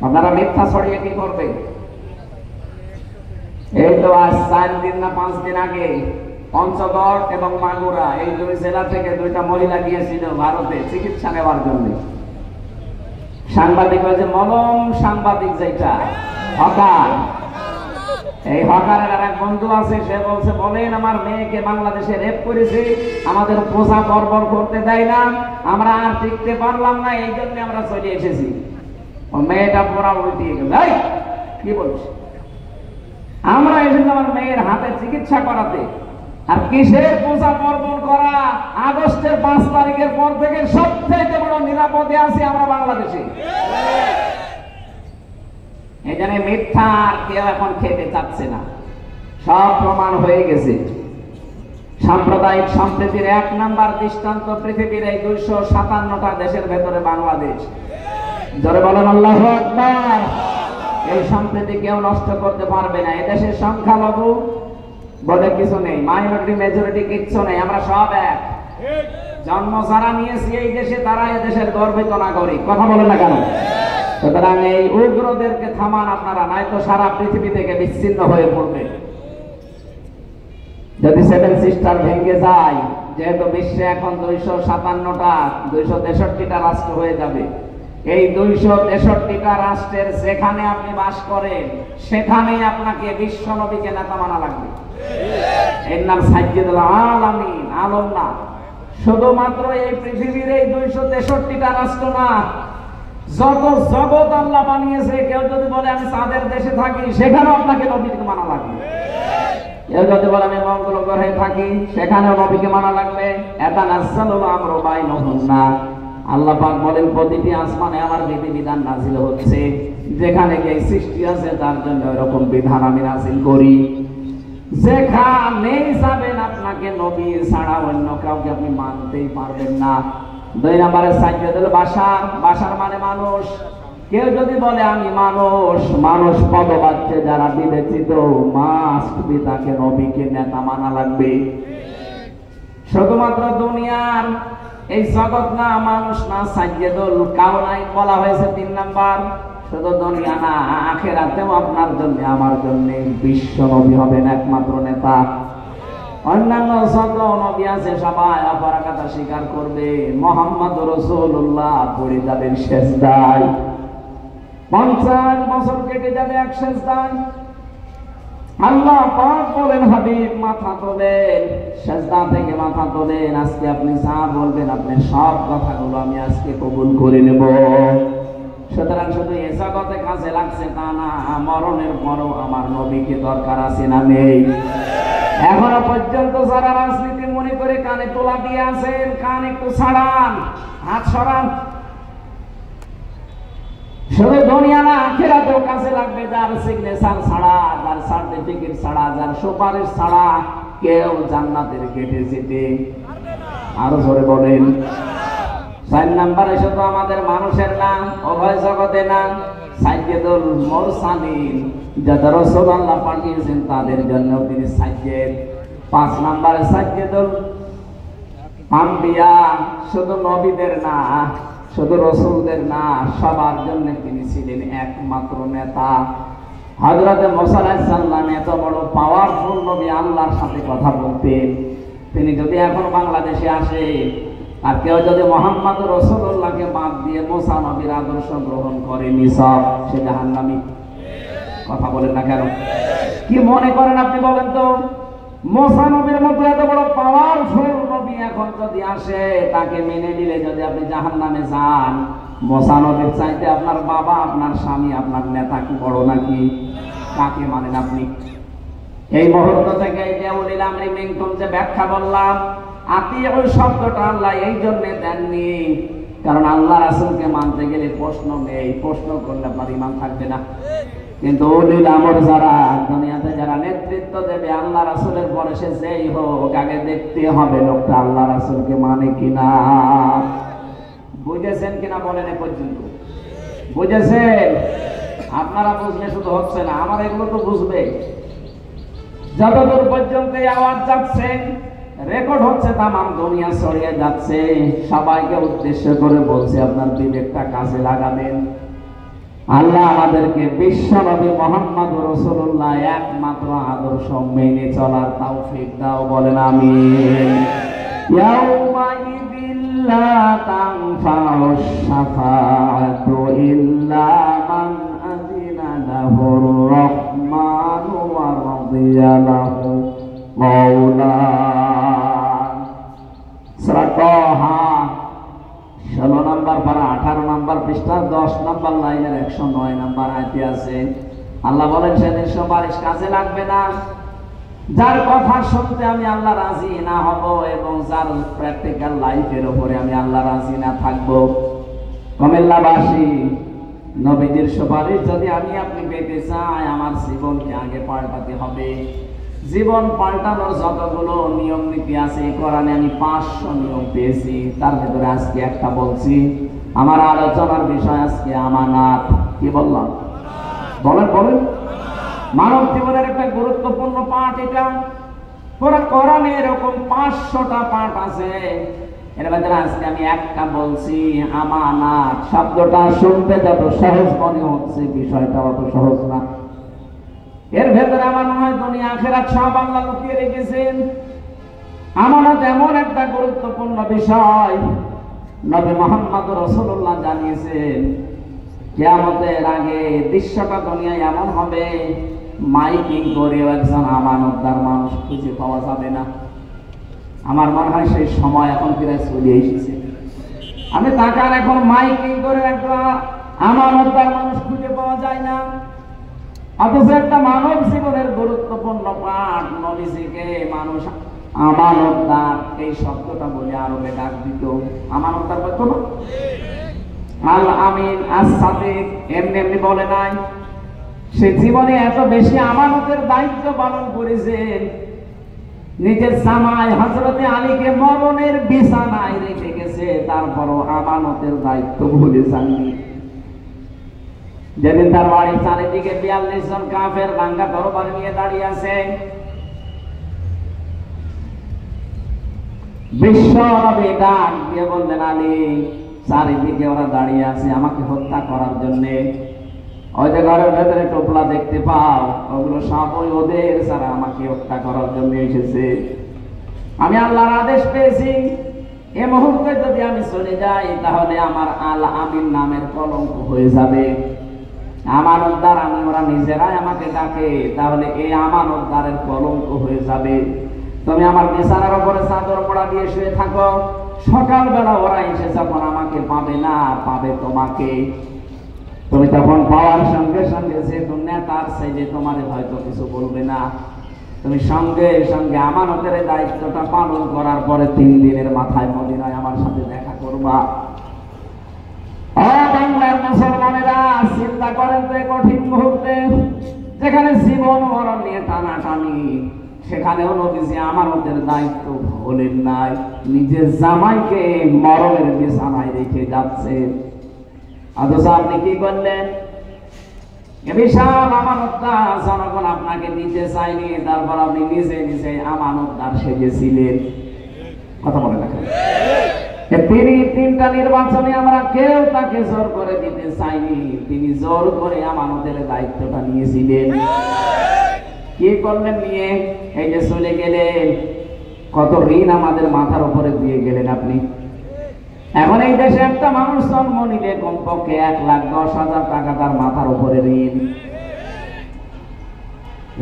আপনারা মিথ্যা ছড়িয়ে কি করবে? এই তো আজ 4 দিন না 5 দিন আগে পঞ্চগড় এবং মাগুরা, এই 2 জেলা থেকে 2টা মহিলা গিয়েছিল ভারতে চিকিৎসা নেওয়ার জন্য। সাংবাদিক হয়েছে মলম সাংবাদিক, যেটা হকার। এই হকারের আর এক বন্ধু আছে, সে বলছে, বলেন আমার মেয়েকে বাংলাদেশে রেপ করেছে, আমাদের পোষা বর্বর করতে দেয় না, আমরা আর টিকতে পারলাম না, এই জন্য আমরা চলে এসেছি। ও মেয়েটা পুরা উল্টিয়ে গেল। কি বলছি, আমরা এসেছি আমার মেয়ের হাতে চিকিৎসা করাতে, আর কিসের পোষা বর্বর করা? আগস্টের 5 তারিখের পর থেকে সবচেয়ে বড় নিরাপদে আছি আমরা বাংলাদেশে। এখানে মিথ্যা আর কেউ এখন খেতে চাচ্ছে না, সব প্রমাণ হয়ে গেছে। সাম্প্রদায়িক সম্প্রীতির 1 নাম্বার দৃষ্টান্ত পৃথিবীর এই 257টা দেশের ভেতরে বাংলাদেশ। জোরে বলেন আল্লাহু আকবার। এই সম্প্রীতি কেউ নষ্ট করতে পারবে না। এদেশের সংখ্যালঘু বলে কিছু নেই, মাইনরিটি মেজরিটি কিচ্ছু নেই, আমরা সব এক। জন্ম যারা নিয়েছি এই দেশে, তারা এদেশের গর্বিত নাগরিক। কথা বলেন না কেন? সুতরাং এই উগ্রদেরকে থামান আপনারা, নয়তো সারা পৃথিবী থেকে বিচ্ছিন্ন হয়ে পড়বে। যদি 7 সিস্টার ভেঙে যায়, যেহেতু বিশ্বে এখন 257টা 263টা রাষ্ট্র হয়ে যাবে, এই 263টা রাষ্ট্রের যেখানে আপনি বাস করেন সেখানে আপনাকে বিশ্ব নবীকে নেতা মানা লাগবে। এর নাম সাইয়্যিদুল আলামিন, আলম না। শুধুমাত্র এই পৃথিবীর এই 263টা রাষ্ট্র না, যত জগৎ আল্লাহ বানিয়েছে, কেউ যদি বলে আমি চাঁদের দেশে থাকি, সেখানেও আপনাকে নবীকে মানা লাগবে। কেউ যদি বলে আমি মঙ্গল গ্রহে থাকি, সেখানেও নবীকে মানা লাগবে। ইয়াতানাজ্জালুল আমরু বাইনাহুন্না, আল্লাহ পাক বলেন প্রতিটি আসমানে আমার বিধিবিধান নাযিল হচ্ছে, যেখানে যে সৃষ্টি আছে তার জন্য এরকম বিধান আমি নাযিল করি। যেখানেই যাবেন আপনাকে নবী ছাড়া অন্য কাউকে আপনি মানতেই পারবেন না। 2 নম্বরে সাইয়্যিদুল বাশার, বাশার মানে মানুষ। কেউ যদি বলে আমি মানুষ, মানুষ পদবাচ্য যারা বিবেচিত, মাস্ট বি তাকে নবীকে নেতা মানা লাগবে। শুধুমাত্র দুনিয়ার এই জগৎ না, মানুষ না, সাইয়্যিদুল কাওনাইন বলা হয়েছে 3 নাম্বার। শুধু দুনিয়া না, আখিরাতেও আপনার জন্য আমার জন্য বিশ্ব নবী হবেন একমাত্র নেতা। অন্যান্য যত নবী আছে সবাই অপরাগতা স্বীকার করবে, মুহাম্মদুর রাসূলুল্লাহ পড়ে যাবেন সেজদায়। 50 বছর কেটে যাবে এক সেজদায়। আল্লাহ পাক বলেন হাবিব মাথা তোলেন, সেজদা থেকে মাথা তোলেন। আজকে আপনি যা বলবেন, আপনি সব কথাগুলো আমি আজকে কবুল করে নেব। সুতরাং শুধু এ জগতে কাজে লাগছে তা না, মরণের পরও আমার নবীকে দরকার আছে না নেই? এখনো পর্যন্ত যারা রাজনীতি মনে করে কানে তোলা দিয়ে আছেন, কান একটু ছাড়ান, হাত সরান। শুধু দুনিয়া না, আখিরাতেও কাজে লাগবে। যার সিগনেচার ছাড়া, যার সার্টিফিকেট ছাড়া, যার সুপারিশ ছাড়া কেউ জান্নাতের গেটে যেতে আরো জোরে বলেন। 4 নাম্বারে শুধু আমাদের মানুষের না, উভয় জগতে না, সাইয়্যিদুল মুরসালিন যাদের রাসূলুল্লাহ পাঠিয়েছেন তাদের জন্য তিনি সাইয়্যিদ। 5 নাম্বারে সাইয়্যিদুল আম্বিয়া, শুধু নবীদের না, শুধু রাসূলদের না, সবার জন্য তিনি ছিলেন একমাত্র নেতা। হযরত মুসা আলাইহিস সালাম এত বড় পাওয়ারফুল নবী, আল্লাহর সাথে কথা বলতেন। তিনি যদি এখন বাংলাদেশে আসে আর কেউ যদি মুহাম্মদ রাসূলুল্লাহকে বাদ দিয়ে মুসা নবীর আদর্শ গ্রহণ করে নিছক, সে জাহান্নামী। কথা বলেন না কেন? কি মনে করেন আপনি বলেন তো? মুসা নবীর মতো এত বড় পাওয়ারফুল নবী এখন যদি আসে, তাকে মেনে নিলে যদি আপনি জাহান্নামে যান, মুসা নবীর চাইতে আপনার বাবা, আপনার স্বামী, আপনার নেতা কি বড় নাকি? কাকে মানেন আপনি? এই মুহূর্ত থেকে এই যে উলিল আমরি মিনকুম যে ব্যাখ্যা বললাম, আতিউ শব্দটা আল্লাহ এই জন্য দেননি কারণ আল্লাহ রাসূলকে মানতে গেলে প্রশ্ন নেই, প্রশ্ন করলে আপনার ঈমান থাকবে না। কিন্তু উলিল আমর যারা দুনিয়াতে যারা নেতৃত্ব দেবে আল্লাহ রাসূলের পরে, সে যেই হোক, আগে দেখতে হবে লোকটা আল্লাহ রাসূলকে মানে কিনা। বুঝেছেন কিনা বলেন এ পর্যন্ত? বুঝেছেন? আপনারা বুঝলে শুধু হচ্ছে না, আমার এগুলো তো বুঝবে। যতদূর পর্যন্ত আওয়াজ যাচ্ছে, রেকর্ড হচ্ছে, তামাম দুনিয়া ছড়িয়ে যাচ্ছে, সবাইকে উদ্দেশ্য করে বলছে আপনার বিবেকটা কাজে লাগাবেন। আল্লাহ আমাদেরকে বিশ্ব নবী মুহাম্মদ রাসূলুল্লাহ একমাত্র আদর্শ মেনে চলার তৌফিক দাও, বলেন আমিন। ইয়াউমা ইযিল লা তানফাউ শাফাআতু ইল্লা মান আযিনা লাহুর রাহমানু ওয়া রাদিয়া লাহু মাওলা। সূরা তাহা 16 নম্বর পারা 18 নম্বর পৃষ্ঠা 10 নম্বর লাইনের 109 নম্বর আয়াতে আছে। আল্লাহ বলেন সেদিন সুপারিশ কাজে লাগবে না, যার কথা শুনতে আমি আল্লাহ রাজি না হব এবং যার প্র্যাকটিক্যাল লাইফের উপরে আমি আল্লাহ রাজি না থাকবো। কুমিল্লাবাসী, নবীজির সুপারিশ যদি আমি আপনি পেতে চাই, আমার জীবনকে আগে পাল্টাতে হবে। জীবন পাল্টানোর যতগুলো নিয়ম নীতি আছে কোরআনে আমি 500 নিয়ম পেয়েছি, তার ভিতরে আজকে একটা বলছি। আমার আলোচনার বিষয় আজকে আমানত। কি বললাম? বলেন বলেন। মানব জীবনের একটা গুরুত্বপূর্ণ পাঠ এটা। পুরো কোরআনে এরকম 500টা পাঠ আছে, এর ভিতরে আজকে আমি একটা বলছি, আমানত। শব্দটা শুনতে যত সহজ মনে হচ্ছে, বিষয়টা অত সহজ না। এর ভেতরে আমার মনে হয় দুনিয়া আখিরাত সব আল্লাহ লুকিয়ে রেখেছেন। আমানত এমন একটা গুরুত্বপূর্ণ বিষয়, নবী মুহাম্মদ রাসূলুল্লাহ জানিয়েছেন কিয়ামতের আগে দৃশ্যটা দুনিয়ায় এমন হবে, মাইকিং করে একজন আমানতদার মানুষ খুঁজে পাওয়া যাবে না। আমার মনে হয় সেই সময় এখন প্রায় চলে এসেছে। আমি তাকান, এখন মাইকিং করে একটা আমানতদার মানুষ খুঁজে পাওয়া যায় না। অথচ একটা মানব জীবনের গুরুত্বপূর্ণ পাঠ, নবীজিকে মানুষ আমানতদার এই শব্দটা বলে আরবে ডাক দিত। আমানতদার বলতো না, আল আমিন, আস সাদিক, এমনি এমনি বলে নাই। সে জীবনে এত বেশি আমানতের দায়িত্ব পালন করেছেন, নিজের জামাই হযরতে আলীকে মরণের বিছানায় রেখে গেছে, তারপরও আমানতের দায়িত্ব ভুলে যাননি। যেদিন তার বাড়ির চারিদিকে 42 জন কাফের রাঙ্গা তরবারি নিয়ে দাঁড়িয়ে আছে, বিশ্ব নবী ডাক দিয়ে বললেন, আলী, চারিদিকে ওরা দাঁড়িয়ে আছে আমাকে হত্যা করার জন্য। ওই যে ঘরের ভেতরে টোপলা দেখতে পাও, ওগুলো সব ওদের ছাড়া আমাকে হত্যা করার জন্য এসেছে। আমি আল্লাহর আদেশ পেয়েছি, এ মুহূর্তে যদি আমি চলে যাই তাহলে আমার আল আমিন নামের কলঙ্ক হয়ে যাবে। আমানতদার আমি, ওরা নিজেরাই আমাকে ডাকে, তাহলে এই আমানতদারের কলঙ্ক হয়ে যাবে। তুমি আমার বিছানার উপরে চাদর মোড়া দিয়ে শুয়ে থাকো, সকালবেলা ওরা এসে যখন আমাকে পাবে না, পাবে তোমাকে। তুমি তখন পাওয়ার সঙ্গে সঙ্গে যে নেতার যে তোমার হয়তো কিছু বলবে না, তুমি সঙ্গে সঙ্গে আমানতের দায়িত্বটা পালন করার পরে 3 দিনের মাথায় মদিনায় আমার সাথে দেখা করবা। বাংলার মুসলমানেরা চিন্তা করেন তো, কঠিন মুহূর্তে যেখানে জীবন মরণ নিয়ে টানাটানি, সেখানেও নবীজি আমানতের দায়িত্ব ভুলেন নাই, নিজের জামাইকে মরণের বিছানায় রেখে যাচ্ছে। অথচ আপনি কি করলেন? বিশাল আমানতটা জনগণ আপনাকে দিতে চায়নি, তারপর আপনি নিজে নিজে আমানতদার সেজেছিলেন। কথা বলে দেখেন, তিনি তিনটা নির্বাচনে আমরা কেউ তাকে জোর করে দিতে চাইনি, তিনি জোর করে আমানতের দায়িত্বটা নিয়েছিলেন। কি করলেন নিয়ে? এই যে চলে গেলেন, কত ঋণ আমাদের মাথার উপরে দিয়ে গেলেন আপনি। এখন এই দেশে একটা মানুষ জন্ম নিলে কমপক্ষে 1,10,000 টাকা তার মাথার উপরে ঋণ।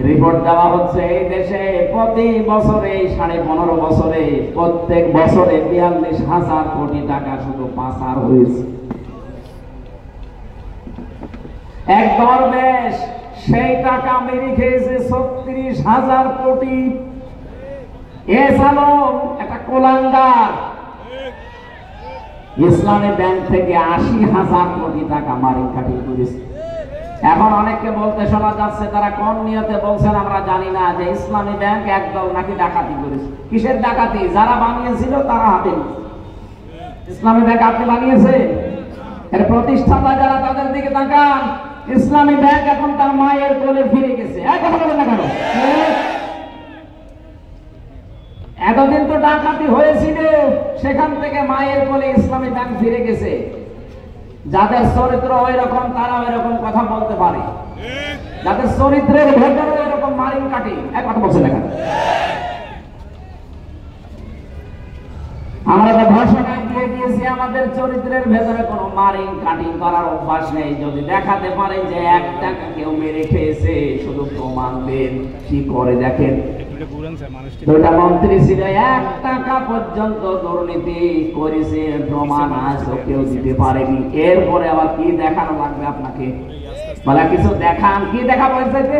রিপোর্ট দেওয়া হচ্ছে এই দেশে প্রতি বছরে 15.5 বছরে প্রত্যেক বছরে 42,000 কোটি টাকা শুধু পাচার হয়েছে। এক দরবেশ সেই টাকা মেরে খেয়েছে 36,000 কোটি। একটা কোলাঙ্গার ইসলামী ব্যাংক থেকে 80,000 কোটি টাকা মারিকাটি করেছে। এখন অনেককে বলতে শোনা যাচ্ছে, তারা কোন নিয়তে বলছেন আমরা জানি না, যে ইসলামী ব্যাংক একদল নাকি ডাকাতি করেছে। কিসের ডাকাতি? যারা বানিয়েছিল তারা হাতে নিয়েছে। ইসলামী ব্যাংক আপনি বানিয়েছেন, এর প্রতিষ্ঠাতা যারা তাদের দিকে তাকান। ইসলামী ব্যাংক এখন তার মায়ের কোলে ফিরে গেছে। কথা বলেন না কেন? এতদিন তো ডাকাতি হয়েছিল, সেখান থেকে মায়ের কোলে ইসলামী ব্যাংক ফিরে গেছে। যাদের চরিত্র ওই রকম তারা ওই রকম কথা বলতে পারে, যাদের চরিত্রের ভেতরে ওই রকম মারিং কাটি। কথা বলছে না কেন? আমরা তো ঘোষণা দিয়ে দিয়েছি আমাদের চরিত্রের ভেতরে কোনো মারিং কাটিং করার অভ্যাস নেই। যদি দেখাতে পারে যে 1 টাকা কেউ মেরে খেয়েছে, শুধু প্রমাণ দেন। কি করে দেখেন, দুটা মন্ত্রী ছিল, 1 টাকা পর্যন্ত দুর্নীতি করেছে, প্রমাণ আজও কেউ দিতে পারেনি। এরপরে আবার কি দেখানো লাগবে আপনাকে? বলা কিছু দেখান। কি দেখা পয়সাতে?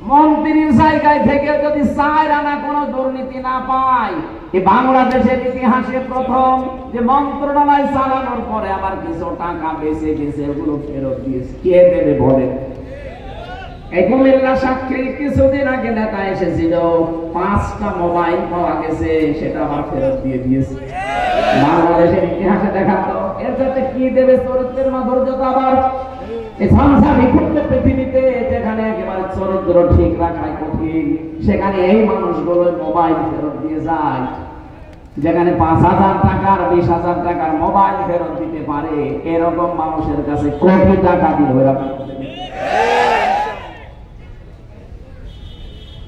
মন্ত্রীর জায়গায় থেকে যদি 4 আনা কোনো দুর্নীতি না পায়, এই বাংলাদেশের ইতিহাসে প্রথম যে মন্ত্রণালয় চালানোর পরে আবার কিছু টাকা বেঁচে গেছে, ওগুলো ফেরত দিয়েছে। কে দেবে বলেন? এই কুমিল্লা সাক্ষী কিছুদিন আগে নেতা এসেছিল, 5টা মোবাইল পাওয়া গেছে, সেটা আবার ফেরত দিয়ে দিয়েছে। বাংলাদেশের ইতিহাসে দেখাতো। এর সাথে কি দেবে? চরিত্রের মাধুর্যতা। আবার এই সংসার বিক্ষুব্ধ পৃথিবীতে যেখানে একেবারে চরিত্র ঠিক রাখাই কঠিন, সেখানে এই মানুষগুলো মোবাইল ফেরত দিয়ে যায়। যেখানে 5,000 টাকার 20,000 টাকার মোবাইল ফেরত দিতে পারে, এরকম মানুষের কাছে কোটি টাকা দিয়ে হয়ে রাখে।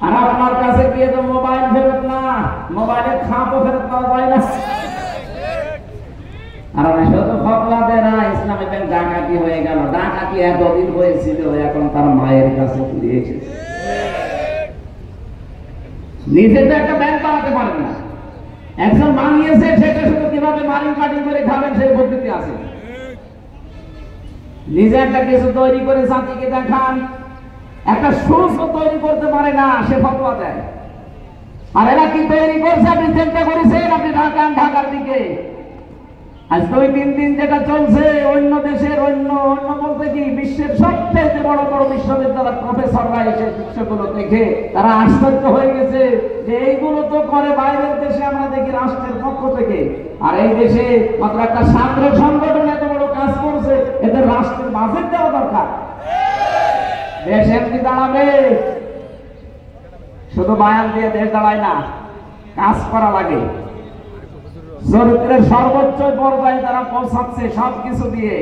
আর আপনার কাছে গিয়ে তো মোবাইল ফেরত না, মোবাইলের খাপও ফেরত পাওয়া যায় না। আর শুধু ফতোয়া দেয় না, ইসলামী ব্যাংক ডাকাতি হয়ে গেল। ডাকাতি এতদিন হয়েছিল, এখন তার মায়ের কাছে ফিরে এসেছে। নিজে তো একটা ব্যাংক বানাতে পারেন না, একজন বানিয়েছে, সেটা শুধু কিভাবে মারিং কাটিং করে খাবেন সেই পদ্ধতি আছে। নিজে একটা কিছু তৈরি করে জাতিকে দেখান, একটা সুস্থ তৈরি করতে পারে না, সে ফতোয়া দেয়। আর এরা কি তৈরি করছে আপনি চিন্তা করেছেন? আপনি ঢাকার দিকে আজ 2-3 দিন যেটা চলছে, অন্য দেশের অন্য বলতে কি বিশ্বের সবচেয়ে বড় বড় বিশ্ববিদ্যালয়ের প্রফেসররা এসে দৃশ্যগুলো দেখে তারা আশ্চর্য হয়ে গেছে যে এইগুলো তো করে বাইরের দেশে, আমরা দেখি রাষ্ট্রের পক্ষ থেকে। আর এই দেশে মাত্র একটা ছাত্র সংগঠন এত বড় কাজ করছে, এদের রাষ্ট্রের বাজেট দেওয়া দরকার। দেশ এমনি দাঁড়াবে, শুধু বায়ান দিয়ে দেশ দাঁড়ায় না, কাজ করা লাগে। চরিত্রের সর্বোচ্চ পর্যায়ে তারা পৌঁছাচ্ছে সবকিছু দিয়ে।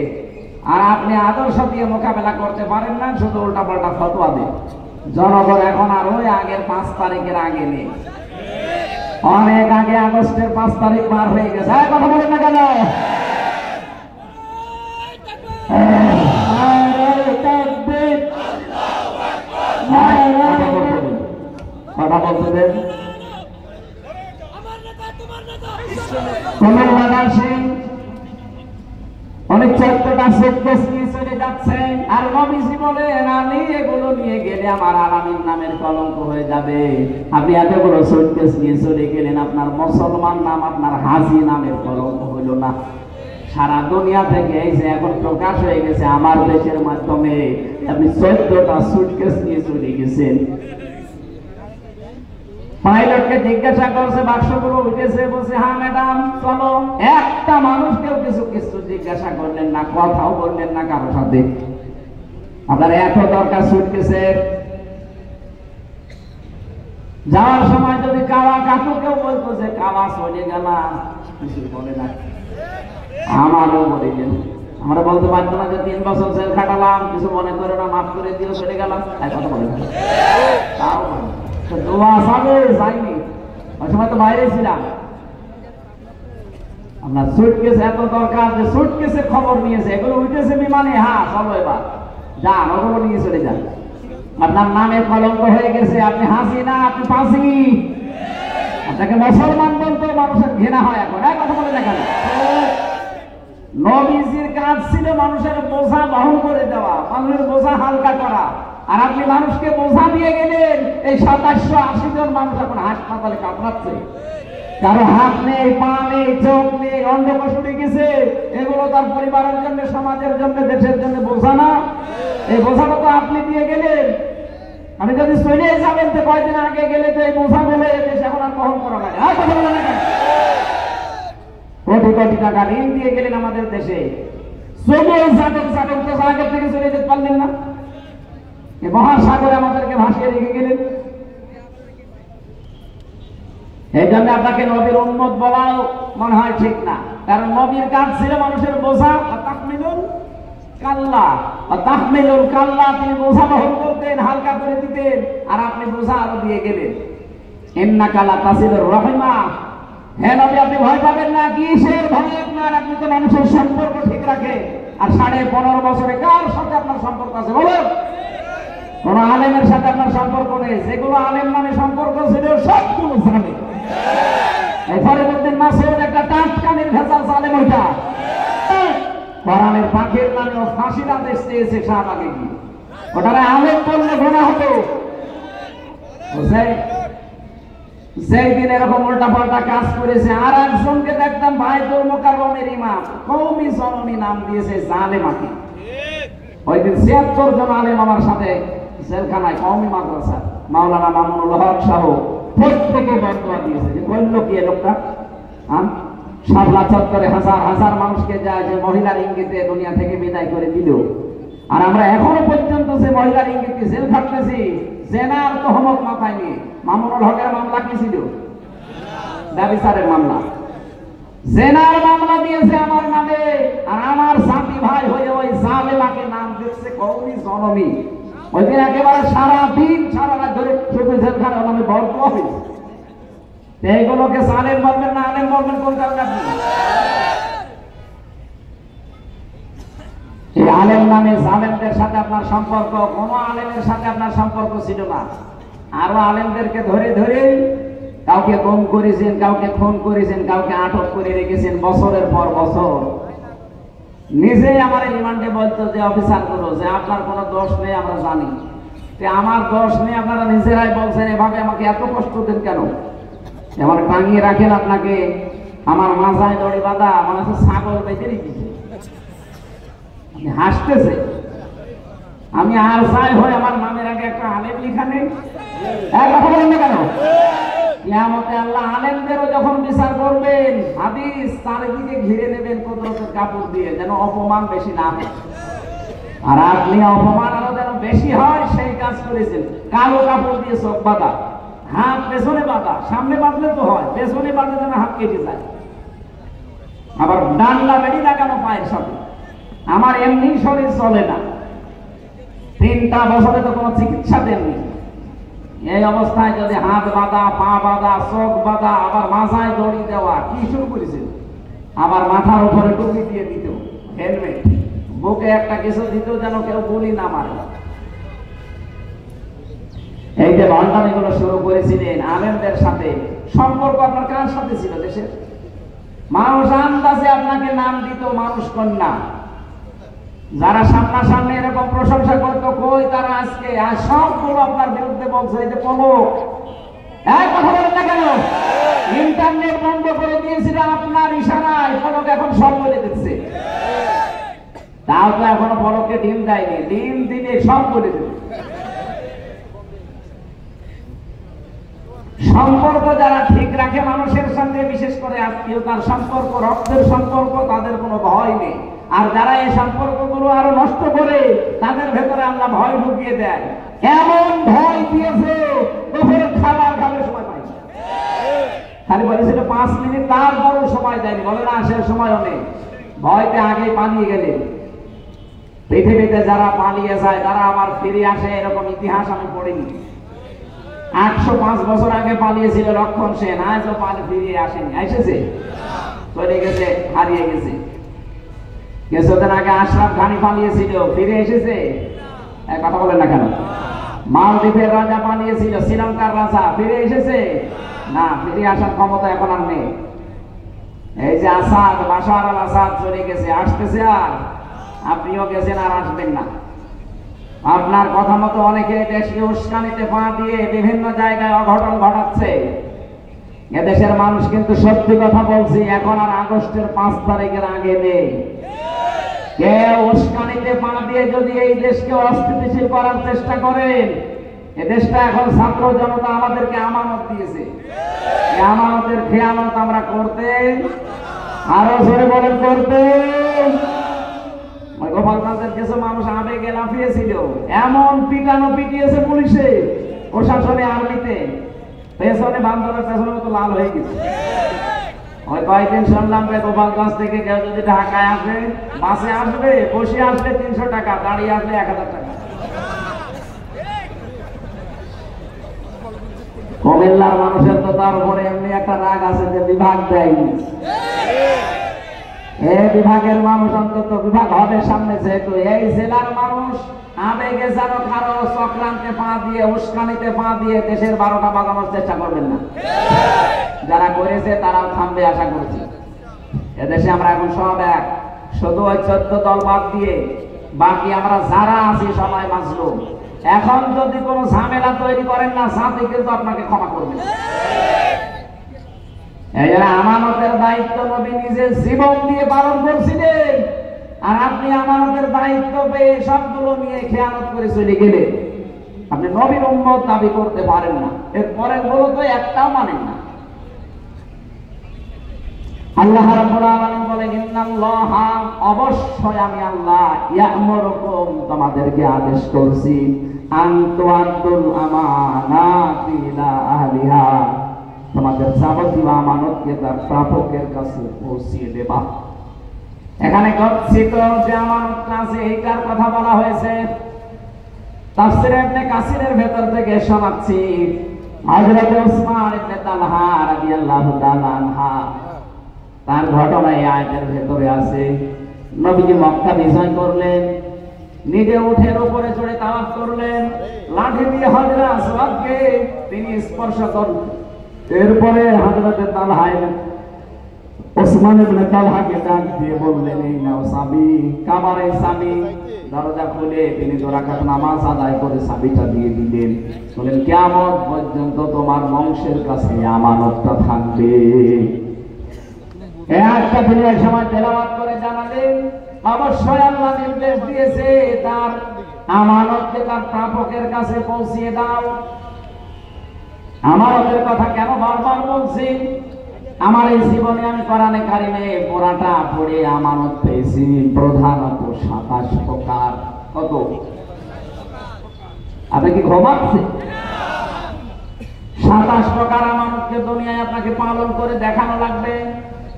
আর আপনি আদর্শ দিয়ে মোকাবেলা করতে পারেন না, শুধু উল্টাপাল্টা ফতোয়া দেন। জনগণ এখন আর ওই আগের 5 তারিখের আগে নেই, অনেক আগে আগস্টের 5 তারিখ পার হয়ে গেছে। কথা বলেন না কেন? কথা বলতে দেন। অনেক 14টা সুটকেস নিয়ে চলে যাচ্ছেন, আর নবীজি বলেন আমি এগুলো নিয়ে গেলে আমার আলামিন নামের কলঙ্ক হয়ে যাবে। আপনি এতগুলো সুটকেস নিয়ে চলে গেলেন, আপনার মুসলমান নাম আপনার হাজি নামের কলঙ্ক হইল না। সারা দুনিয়া থেকে এই যে এখন প্রকাশ হয়ে গেছে আমার দেশের মাধ্যমে, আপনি 14টা সুটকেস নিয়ে চলে গেছেন। পাইলটকে জিজ্ঞাসা করছে বাক্সগুলো উঠেছে, বলছে হ্যাঁ ম্যাডাম চলো। একটা মানুষকেও কিছু কিছু জিজ্ঞাসা করলেন না, কথাও বললেন না কারোর সাথে। আপনার এত দরকার সুটকেসের। যাওয়ার সময় যদি কাওয়া কাকুকেও বলতো যে কাওয়া চলে গেলাম, কিছু বলে না। আমারও বলে গেল, আমরা বলতে পারতো না যে 3 বছর জেল খাটালাম, কিছু মনে করে না, মাফ করে দিও, চলে গেলাম, কথা বলে না। তাও দোয়া সাবে যাইনি, ওই সময় তো বাইরে ছিলাম। আপনার সুটকেস এত দরকার যে সুটকেসের খবর নিয়েছে, এগুলো উঠেছে বিমানে, হ্যাঁ চলো এবার যান, ওগুলো নিয়ে চলে যান। আপনার নামে কলঙ্ক হয়ে গেছে, আপনি হাসি না, আপনি ফাঁসি। আপনাকে মুসলমান বলতে মানুষের ঘৃণা হয় এখন, কথা বলে দেখেন। নবীজির কাজ ছিল মানুষের বোঝা বহন করে দেওয়া, মানুষের বোঝা হালকা করা, আর আপনি মানুষকে বোঝা দিয়ে গেলেন। এই 2780 জন মানুষ এখন হাসপাতালে কাতরাচ্ছে, কারো হাত নেই, পা নেই, চোখ নেই, অন্ধকোষ উঠে গেছে। এগুলো তার পরিবারের জন্য, সমাজের জন্য, দেশের জন্য বোঝা না। এই বোঝাটা তো আপনি দিয়ে গেলেন। আমি যদি চলে যাবেন তো কয়েকদিন আগে গেলে তো এই বোঝা বলে দেশ এখন আর বহন করা লাগে। কোটি কোটি টাকা ঋণ দিয়ে গেলেন আমাদের দেশে, সাগর থেকে চলে যেতে পারলেন না, এই মহাসাগরে আমাদেরকে ভাসিয়ে রেখে গেলেন। এই জন্য আপনাকে নবীর উম্মত বলাও মনে হয় ঠিক না, কারণ নবীর কাজ ছিল মানুষের বোঝা তাহমিলুল কাল্লা, তাহমিলুল কাল্লা, তিনি বোঝা বহন করতেন, হালকা করে দিতেন, আর আপনি বোঝা আরো দিয়ে গেলেন। ইন্নাকা লা তাসিলুর রহিমা, হে নবী আপনি ভয় পাবেন না। কিসের ভয় আপনার? আপনি তো মানুষের সম্পর্ক ঠিক রাখেন। আর 15.5 বছরে কার সাথে আপনার সম্পর্ক আছে বলুন? কোন আলেমের সাথে আপনার সম্পর্ক নেই। যেগুলো আলেম নামে সম্পর্ক ছিল সবগুলো জানে। এই ফরিদউদ্দিন মাসউদ একটা টাটকানির ভেজাল আলেম, ওইটা কোরআনের পাখির নামে ও ফাঁসির আদেশ চেয়েছে শাহবাগে গিয়ে, ওটারে আলেম করলে গুনাহ হতো। যেই দিন এরকম উল্টা পাল্টা কাজ করেছে, আর একজনকে দেখতাম বাইতুল মুকাররমের ইমাম, কওমি জননী নাম দিয়েছে জালেমাকে। ওই দিন 76 জন আলেম আমার সাথে জেলখানায়, কওমি মাদ্রাসা, মাওলানা মামুনুল হক সহ প্রত্যেকে বদয়া দিয়েছে। যে বলল কি এ লোকটা, শাপলা চত্বরে হাজার হাজার মানুষকে যায় যে মহিলার ইঙ্গিতে দুনিয়া থেকে বিদায় করে দিল, আর আমরা এখনো পর্যন্ত যে মহিলার ইঙ্গিতে জেল খাটতেছি, জেনার তহমত মাথায় নিয়ে। মামুনুল হকের মামলা কি ছিল? ব্যভিচারের মামলা। জেনার মামলা দিয়েছে আমার নামে, আর আমার সাথী ভাই হয়ে ওই জালেমাকে নাম দিচ্ছে কওমি জননী। ওই দিন একেবারে সারাদিন সারা রাত ধরে শুধু জেলখানার নামে বর্তমান হয়েছে। এইগুলোকে জালেম বলবেন না আলেম বলবেন, কোনটা আপনি? এই আলেম নামে জালেমদের সাথে আপনার সম্পর্ক, কোন আলেমের সাথে আপনার সম্পর্ক ছিল না। আরো আলেমদেরকে ধরে ধরে কাউকে গুম করেছেন, কাউকে খুন করেছেন, কাউকে আটক করে রেখেছেন বছরের পর বছর। নিজেই আমার রিমান্ডে বলতো যে অফিসার গুলো যে আপনার কোনো দোষ নেই, আমরা জানি, আমার দোষ নেই, আপনারা নিজেরাই বলছেন, এভাবে আমাকে এত কষ্ট দেন কেন? আমার টাঙিয়ে রাখেন আপনাকে, আমার মাথায় দড়ি বাঁধা, মনে হচ্ছে ছাগল বেঁধে রেখেছে। আপনি হাসতেছে, আমি আর চাই হয় আমার নামের আগে একটা আলেম লিখা নেই। কথা বলেন না কেন? কিয়ামতে আল্লাহ আলেমদেরও যখন বিচার করবেন, হাদিস চারিদিকে ঘিরে নেবেন কুদরতের কাপড় দিয়ে, যেন অপমান বেশি না হয়। আর আপনি অপমান আরো যেন বেশি হয় সেই কাজ করেছেন। কালো কাপড় দিয়ে চোখ বাঁধা, হাত পেছনে বাঁধা, সামনে বাঁধলে তো হয়, পেছনে বাঁধলে যেন হাত কেটে যায়। আবার ডান্ডা বেড়ি লাগানো পায়ের সাথে। আমার এমনি শরীর চলে না, 3টা বছরে তো কোনো চিকিৎসা দেননি। এই অবস্থায় যদি হাত বাঁধা, পা বাঁধা, চোখ বাঁধা, আবার মাথায় দড়ি দেওয়া, কি শুরু করেছে? আবার মাথার উপরে টুপি দিয়ে দিত, হেলমেট, বুকে একটা কিছু দিত যেন কেউ গুলি না মারে। এই যে ঘন্টানিগুলো শুরু করেছিলেন আলেমদের সাথে, সম্পর্ক আপনার কার সাথে ছিল? দেশের মানুষ আন্দাজে আপনাকে নাম দিত মানুষ কন্যা। যারা সামনাসামনি এরকম প্রশংসা করতো, কই তারা আজকে? আর সবগুলো আপনার বিরুদ্ধে বলছে যে পলক। কথা বলেন না কেন? ইন্টারনেট বন্ধ করে দিয়েছিল আপনার ইশারায়, পলক এখন সব বলে দিচ্ছে। তাও তো এখনো পলককে ডিম দেয়নি, ডিম দিলে সব বলে দিচ্ছে। সম্পর্ক যারা ঠিক রাখে মানুষের সঙ্গে, বিশেষ করে আত্মীয়তার সম্পর্ক, রক্তের সম্পর্ক, তাদের কোনো ভয় নেই। আর যারা এই সম্পর্কগুলো আরো নষ্ট করে, তাদের ভেতরে আল্লাহ ভয় ঢুকিয়ে দেয়। এমন ভয় দিয়েছে দুপুরে খাবার খাবে সময় পাই, খালি বলেছিল 5 মিনিট, তারপরও সময় দেয়নি। বলে না সে সময় নেই, ভয়তে আগে পালিয়ে গেলে। পৃথিবীতে যারা পালিয়ে যায়, যারা আবার ফিরে আসে, এরকম ইতিহাস আমি পড়িনি। 805 বছর আগে পালিয়েছিল লক্ষণ সেন, আজও ফিরিয়ে আসেনি। এসেছে, চলে গেছে, হারিয়ে গেছে। কিছুদিন আগে আশরাফ ঘানি পালিয়েছিল, ফিরে এসেছে? কথা বলেন না কেন? মালদ্বীপের রাজা পালিয়েছিল, শ্রীলঙ্কার রাজা, ফিরে এসেছে? না, ফিরে আসার ক্ষমতা এখন আর নেই। এই যে আসাদ, বাশার আল আসাদ চলে গেছে, আসতেছে আর? আপনিও গেছেন আর আসবেন না। আপনার কথা মতো অনেকে দেশকে উস্কানিতে পা দিয়ে বিভিন্ন জায়গায় অঘটন ঘটাচ্ছে। এদেশের মানুষ কিন্তু সত্যি কথা বলছি, এখন আর আগস্টের 5 তারিখের আগে নেই। কেউ উস্কানিতে পা দিয়ে যদি এই দেশকে অস্থিতিশীল করার চেষ্টা করেন, এ দেশটা এখন ছাত্র জনতা আমাদেরকে আমানত দিয়েছে, এই আমানতের খেয়ানত আমরা করতে, আরো জোরে বলেন করতে। গোপালগঞ্জের কিছু মানুষ আবেগে লাফিয়েছিল, এমন পিটানো পিটিয়েছে পুলিশে, প্রশাসনে, আর্মিতে, পেছনে বান্দরের পেছনে মতো লাল হয়ে গেছে। ওই কয়েকদিন শুনলাম যে গোপালগঞ্জ থেকে কেউ যদি ঢাকায় আসে, বাসে আসবে, বসে আসলে 300 টাকা, দাঁড়িয়ে আসলে 1000 টাকা। কুমিল্লার মানুষের তো তার উপরে এমনি একটা রাগ আছে যে বিভাগ দেয়নি। এই বিভাগের মানুষ অন্তত বিভাগ হবে সামনে, যেহেতু এই জেলার মানুষ আবেগে যেন কারো চক্রান্তে পা দিয়ে, উস্কানিতে পা দিয়ে দেশের 12টা বাজানোর চেষ্টা করবেন না। যারা করেছে তারাও থামবে আশা করছি। এদেশে আমরা এখন সব এক, শুধু ওই 14 দল বাদ দিয়ে বাকি আমরা যারা আছি সবাই মাজলুম। এখন যদি কোনো ঝামেলা তৈরি করেন না, সাথে কিন্তু আপনাকে ক্ষমা করবেন। এই জন্য আমানতের দায়িত্ব নবী নিজের জীবন দিয়ে পালন করছিলেন, আর আপনি আমানতের দায়িত্ব পেয়ে সবগুলো নিয়ে খেয়ানত করে চলে গেলেন। আপনি নবীর উম্মত দাবি করতে পারেন না, এর পরের গুলো তো একটাও মানেন না। আল্লাহ রাব্বুল আলামিন বলেন, ইন্নাল্লাহা, অবশ্যই আমি আল্লাহ, ইয়া'মুরুকুম, তোমাদেরকে আদেশ করছি, আন তুআদ্দুল আমানাতি ইলা আহলিহা, তোমাদের যাবতীয় আমানতকে তার প্রাপকের কাছে পৌঁছিয়ে দেবা। এখানে গচ্ছিত যে আমানতটা আছে, এইটার কথা বলা হয়েছে। তাফসীরে ইবনে কাসিরের ভেতর থেকে শোনাচ্ছি, হযরত ওসমান ইবনে তালহা রাদিয়াল্লাহু তাআলা আনহা, তার ঘটনা এই আয়াতের ভেতরে আছে। নবীজি মক্কা বিজয় করলেন, নিজে উঠের উপরে চড়ে তাওয়াফ করলেন, লাঠি দিয়ে হাজরা আসওয়াদকে তিনি স্পর্শ করলেন। এরপরে হযরত তালহা ওসমান ইবনে তালহাকে ডাক দিয়ে বললেন, এই নাও চাবি, কাবারের চাবি। দরজা খুলে তিনি 2 রাকাত নামাজ আদায় করে চাবিটা দিয়ে দিলেন। বলেন, কিয়ামত পর্যন্ত তোমার বংশের কাছে আমানতটা থাকবে। এই আয়াতটা তিনি এক সময় তেলাওয়াত করে জানালেন, অবশ্যই আল্লাহ নির্দেশ দিয়েছে তার আমানতকে তার প্রাপকের কাছে পৌঁছিয়ে দাও। আমানতের কথা কেন বারবার বলছি? আমার এই জীবনে আমি কোরআনে কারিমে পুরাটা পড়ে আমানত পেয়েছি প্রধানত 27 প্রকার। কত? আপনি কি ঘুমাচ্ছে? 27 প্রকার আমানতকে দুনিয়ায় আপনাকে পালন করে দেখানো লাগবে।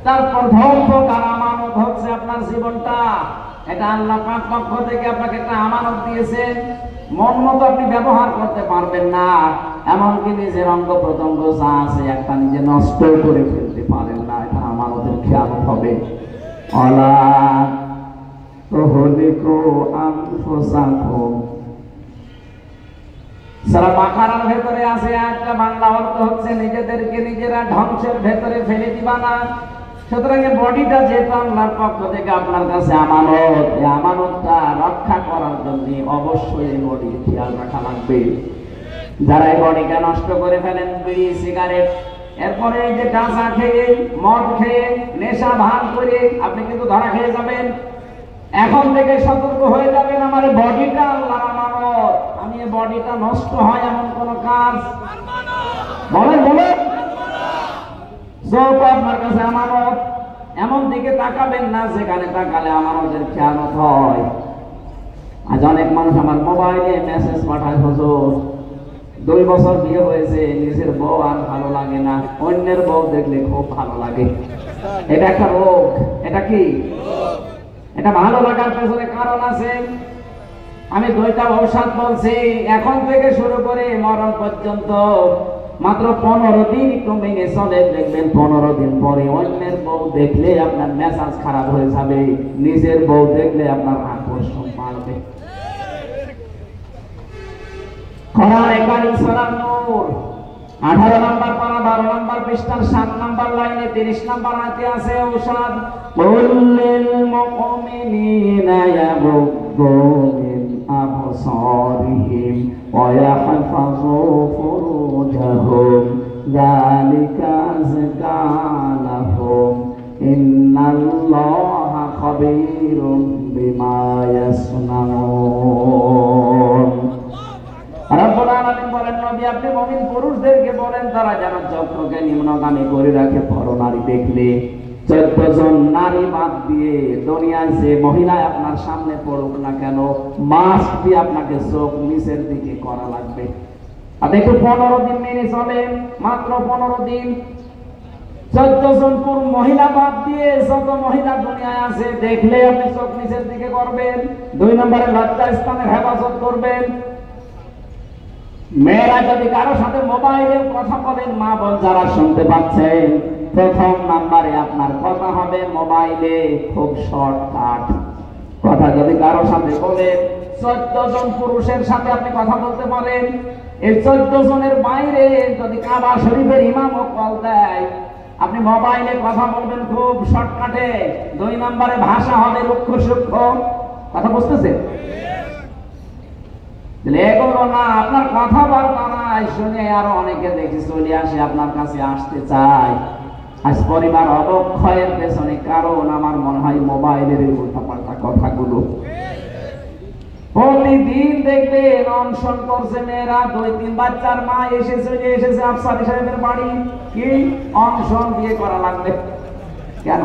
তার প্রথম প্রকার আমানত হচ্ছে আপনার জীবনটা। এটা আল্লাহ পাক পক্ষ থেকে আপনাকে একটা আমানত দিয়েছেন, মন মতো আপনি ব্যবহার করতে পারবেন না, এমনকি নিজের অঙ্গ প্রত্যঙ্গ যা আছে একটা নিজে নষ্ট করে ফেলতে পারেন না, এটা আমানতের খেয়ানত হবে। অলা তুহলিকু আনফুসাকুম, সূরা বাকারার ভেতরে আছে একটা বাংলা অর্থ হচ্ছে নিজেদেরকে নিজেরা ধ্বংসের ভেতরে ফেলে দিবা না। সুতরাং বডিটা যেহেতু আল্লাহর পক্ষ থেকে আপনার কাছে আমানত, এই আমানতটা রক্ষা করার জন্য অবশ্যই এই বডির খেয়াল রাখা লাগবে। যারা এই বডিকে নষ্ট করে ফেলেন, বিড়ি, সিগারেট, এরপরে এই যে গাঁজা খেয়ে, মদ খেয়ে, নেশা ভান করে আপনি কিন্তু ধরা খেয়ে যাবেন। এখন থেকে সতর্ক হয়ে যাবেন, আমার বডিটা আল্লাহর আমানত, আমি এই বডিটা নষ্ট হয় এমন কোন কাজ বলেন বলেন। চোখ আপনার কাছে আমানত, এমন দিকে তাকাবেন না যেখানে তাকালে আমানতের খেয়ানত হয়। আজ অনেক মানুষ আমার মোবাইলে মেসেজ পাঠায়, হুজুর 2 বছর বিয়ে হয়েছে, নিজের বউ আর ভালো লাগে না, অন্যের বউ দেখলে খুব ভালো লাগে। এটা একটা রোগ। এটা কি? এটা ভালো লাগার পেছনে কারণ আছে। আমি 2টা ঔষধ বলছি, এখন থেকে শুরু করে মরণ পর্যন্ত মাত্র 15 দিন একটু মেনে চলে, দেখবেন 15 দিন পরে অন্যের বউ দেখলে আপনার মেজাজ খারাপ হয়ে যাবে, নিজের বউ দেখলে আপনার আকর্ষণ বাড়বে। কোরআনে কারীম সূরা নূর 18 নম্বর পারা 12 নম্বর পৃষ্ঠার 7 নম্বর লাইনে 30 নম্বর আয়াতে আছে ঔষধ। কুল্লিল মুমিনিনা ইয়াগুদ্দু মিন আবসারিহিম ওয়া ইয়াহফাযু ফুরুজাহুম যালিকা আযকা লাহুম ইন্নাল্লাহা খাবীরুম বিমা ইয়াসনাউন। রব্বুল আলামিন বলেন, নবী আপনি মুমিন পুরুষদেরকে বলেন তারা যেন চক্ষুকে নিম্নগামী করে রাখে। পরনারী দেখলে 14 জন নারী বাদ দিয়ে দুনিয়ায় যে মহিলা আপনার সামনে পড়ুক না কেন, মাস্ট বি আপনাকে চোখ নিচের দিকে করা লাগবে। আপনি একটু 15 দিন মেনে চলেন, মাত্র 15 দিন। 14 জন পুরুষ মহিলা বাদ দিয়ে যত মহিলা দুনিয়ায় আছে দেখলে আপনি চোখ নিচের দিকে করবেন। 2 নম্বরে লজ্জা স্থানের হেফাজত করবেন। মেয়েরা যদি কারো সাথে মোবাইলে কথা বলেন, মা বোন যারা শুনতে পাচ্ছেন, প্রথম নাম্বারে আপনার কথা হবে মোবাইলে খুব শর্টকাট কথা। যদি কারো সাথে বলেন, 14 জন পুরুষের সাথে আপনি কথা বলতে পারেন, এই 14 জনের বাইরে যদি কাবা শরীফের ইমামও কল দেয়, আপনি মোবাইলে কথা বলবেন খুব শর্টকাটে। 2 নম্বরে ভাষা হবে রুক্ষ সূক্ষ্ম। কথা বুঝতেছেন? এগুলো না, আপনার কথাবার্তা নাই শুনে আরো অনেকে দেখি চলে আসে, আপনার কাছে আসতে চায়। আজ পরিবার অবক্ষয়ের পেছনে কারণ আমার মনে হয় মোবাইলের উল্টাপাল্টা কথাগুলো। প্রতিদিন দেখবেন অনশন করছে মেয়েরা, 2-3 বাচ্চার মা এসেছে আফসারি সাহেবের বাড়ি, কি অনশন দিয়ে করা লাগবে কেন?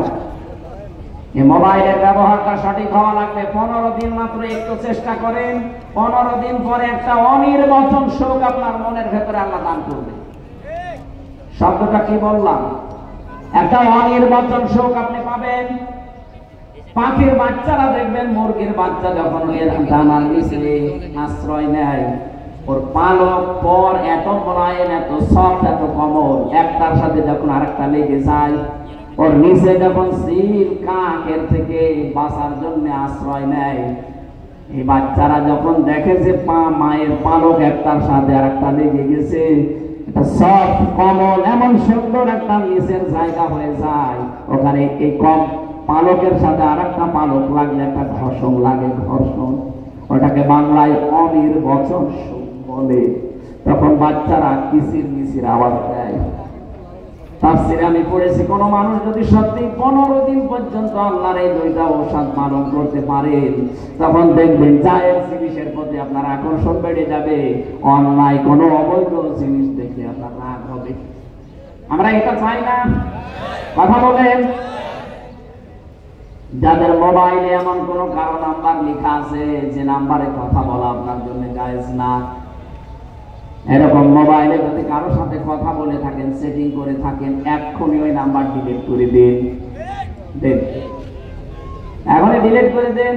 এই মোবাইলের ব্যবহারটা সঠিক হওয়া লাগবে। 15 দিন মাত্র একটু চেষ্টা করেন, 15 দিন পরে একটা অনির্বচন সুখ আপনার মনের ভেতরে আল্লাহ দান করবে। শব্দটা কি বললাম? একটা অনির্বচন সুখ আপনি পাবেন। পাখির বাচ্চারা দেখবেন, মুরগির বাচ্চা যখন এর ডানার নিচে আশ্রয় নেয়, ওর পালক পর এত মোলায়েম, এত সফট, এত কোমল, একটার সাথে যখন আরেকটা লেগে যায়, ওর নিচে যখন সিল কাকের থেকে বাঁচার জন্য আশ্রয় নেয়, এই বাচ্চারা যখন দেখে যে মায়ের পালক একটার সাথে আরেকটা লেগে গেছে, এটা সফট কোমল, এমন সুন্দর একটা নিচের জায়গা হয়ে যায়, ওখানে এই কম পালকের সাথে আরেকটা পালক লাগলে একটা ঘর্ষণ লাগে, ঘর্ষণ। ওটাকে বাংলায় অনির্বচন সুখ বলে। তখন বাচ্চারা কিচির মিচির আওয়াজ দেয়। তাফসীরে আমি পড়েছি, কোন মানুষ যদি সত্যি 15 দিন পর্যন্ত আল্লাহর এই 2টা ঔষধ পালন করতে পারেন, তখন দেখবেন জায়েজ জিনিসের প্রতি আপনার আকর্ষণ বেড়ে যাবে, অন্যায় কোনো অবৈধ জিনিস দেখলে আপনার রাগ হবে। আমরা এটা চাই না? কথা বলেন। যাদের মোবাইলে এমন কোন কারো নাম্বার লেখা আছে যে নাম্বারে কথা বলা আপনার জন্য জায়েজ না, এরকম মোবাইলে যদি কারোর সাথে কথা বলে থাকেন, সেটিং করে থাকেন, এক্ষুনি ওই নাম্বার ডিলিট করে দিন। এখনই ডিলিট করে দিন।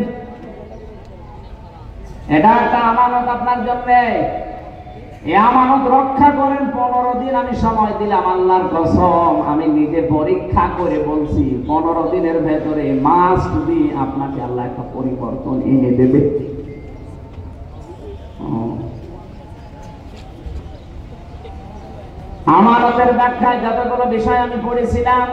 এটা একটা আমানত আপনার জন্য। এই আমানত রক্ষা করেন। 15 দিন আমি সময় দিলাম, আল্লাহর কসম আমি নিজে পরীক্ষা করে বলছি, 15 দিনের ভেতরে মাস্ট বি আপনাকে আল্লাহ একটা পরিবর্তন এনে দেবে। আমানতের ব্যাখ্যায় যতগুলো বিষয় আমি পড়েছিলাম,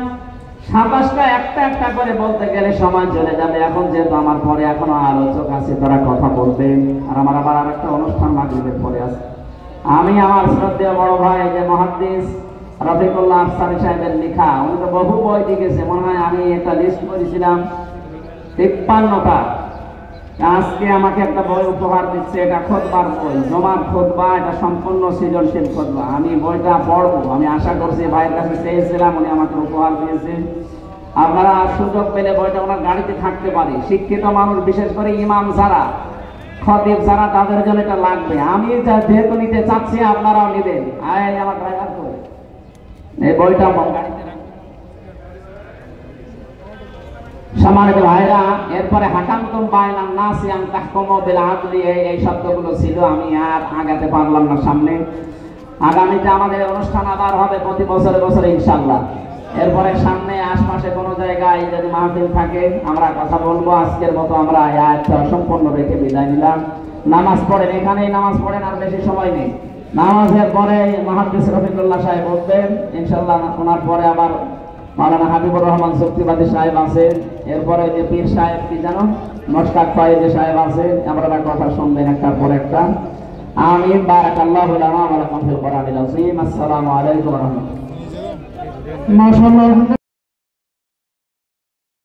27টা একটা একটা করে বলতে গেলে সময় চলে যাবে। এখন যেহেতু আমার পরে এখনো আলোচক আছে, তারা কথা বলবেন, আর আমার আবার আরেকটা অনুষ্ঠান মাগরিবের পরে আছে। আমি আমার শ্রদ্ধেয় বড় ভাই যে মুহাদ্দিস রফিকুল্লাহ আফসারী সাহেবের লেখা, উনি তো বহু বই লিখেছে, মনে হয় আমি একটা লিস্ট করেছিলাম 53টা। আজকে আমাকে একটা বই উপহার দিচ্ছে, এটা খুতবার বই, জমার খুতবা, এটা সম্পূর্ণ সৃজনশীল খুতবা। আমি বইটা পড়বো, আমি আশা করছি, ভাইয়ের কাছে চেয়েছিলাম, উনি আমাকে উপহার দিয়েছেন। আপনারা সুযোগ পেলে বইটা ওনার গাড়িতে থাকতে পারে। শিক্ষিত মানুষ, বিশেষ করে ইমাম যারা, খতিব যারা, তাদের জন্য এটা লাগবে। আমি যা যেহেতু নিতে চাচ্ছি, আপনারাও নেবেন। আমার ড্রাইভার করে এই বইটা গাড়িতে রাখবেন। সম্মানিত ভাইরা, এরপরে হাকামতুম বাইনান নাসি আন তাহকুমু বিল আদলি, এই শব্দগুলো ছিল। আমি আর আগাতে পারলাম না সামনে। আগামীতে আমাদের অনুষ্ঠান আবার হবে প্রতি বছরে বছরে ইনশাআল্লাহ। এরপরে সামনে আশপাশে কোনো জায়গায় যদি মাহফিল থাকে আমরা কথা বলবো। আজকের মতো আমরা এই আয়াতটা অসম্পূর্ণ রেখে বিদায় নিলাম। নামাজ পড়েন, এখানেই নামাজ পড়েন, আর বেশি সময় নেই। নামাজের পরে মুহাদ্দিস রফিকুল্লাহ সাহেব বলবেন ইনশাআল্লাহ। ওনার পরে আবার মাওলানা হাবিবুর রহমান শক্তিবাদী সাহেব আছে। এরপরে যে পীর সাহেব কি জানো, মশকাত ফয়েজি সাহেব আছে। আপনারা কথা শুনবেন একটার পর একটা। আমিন। বারাকাল্লাহু লানা ওয়া লাকুম ফিল কোরআনিল আযীম। আসসালামু আলাইকুম ওয়া রাহমাতুল্লাহ। মাশাআল্লাহ।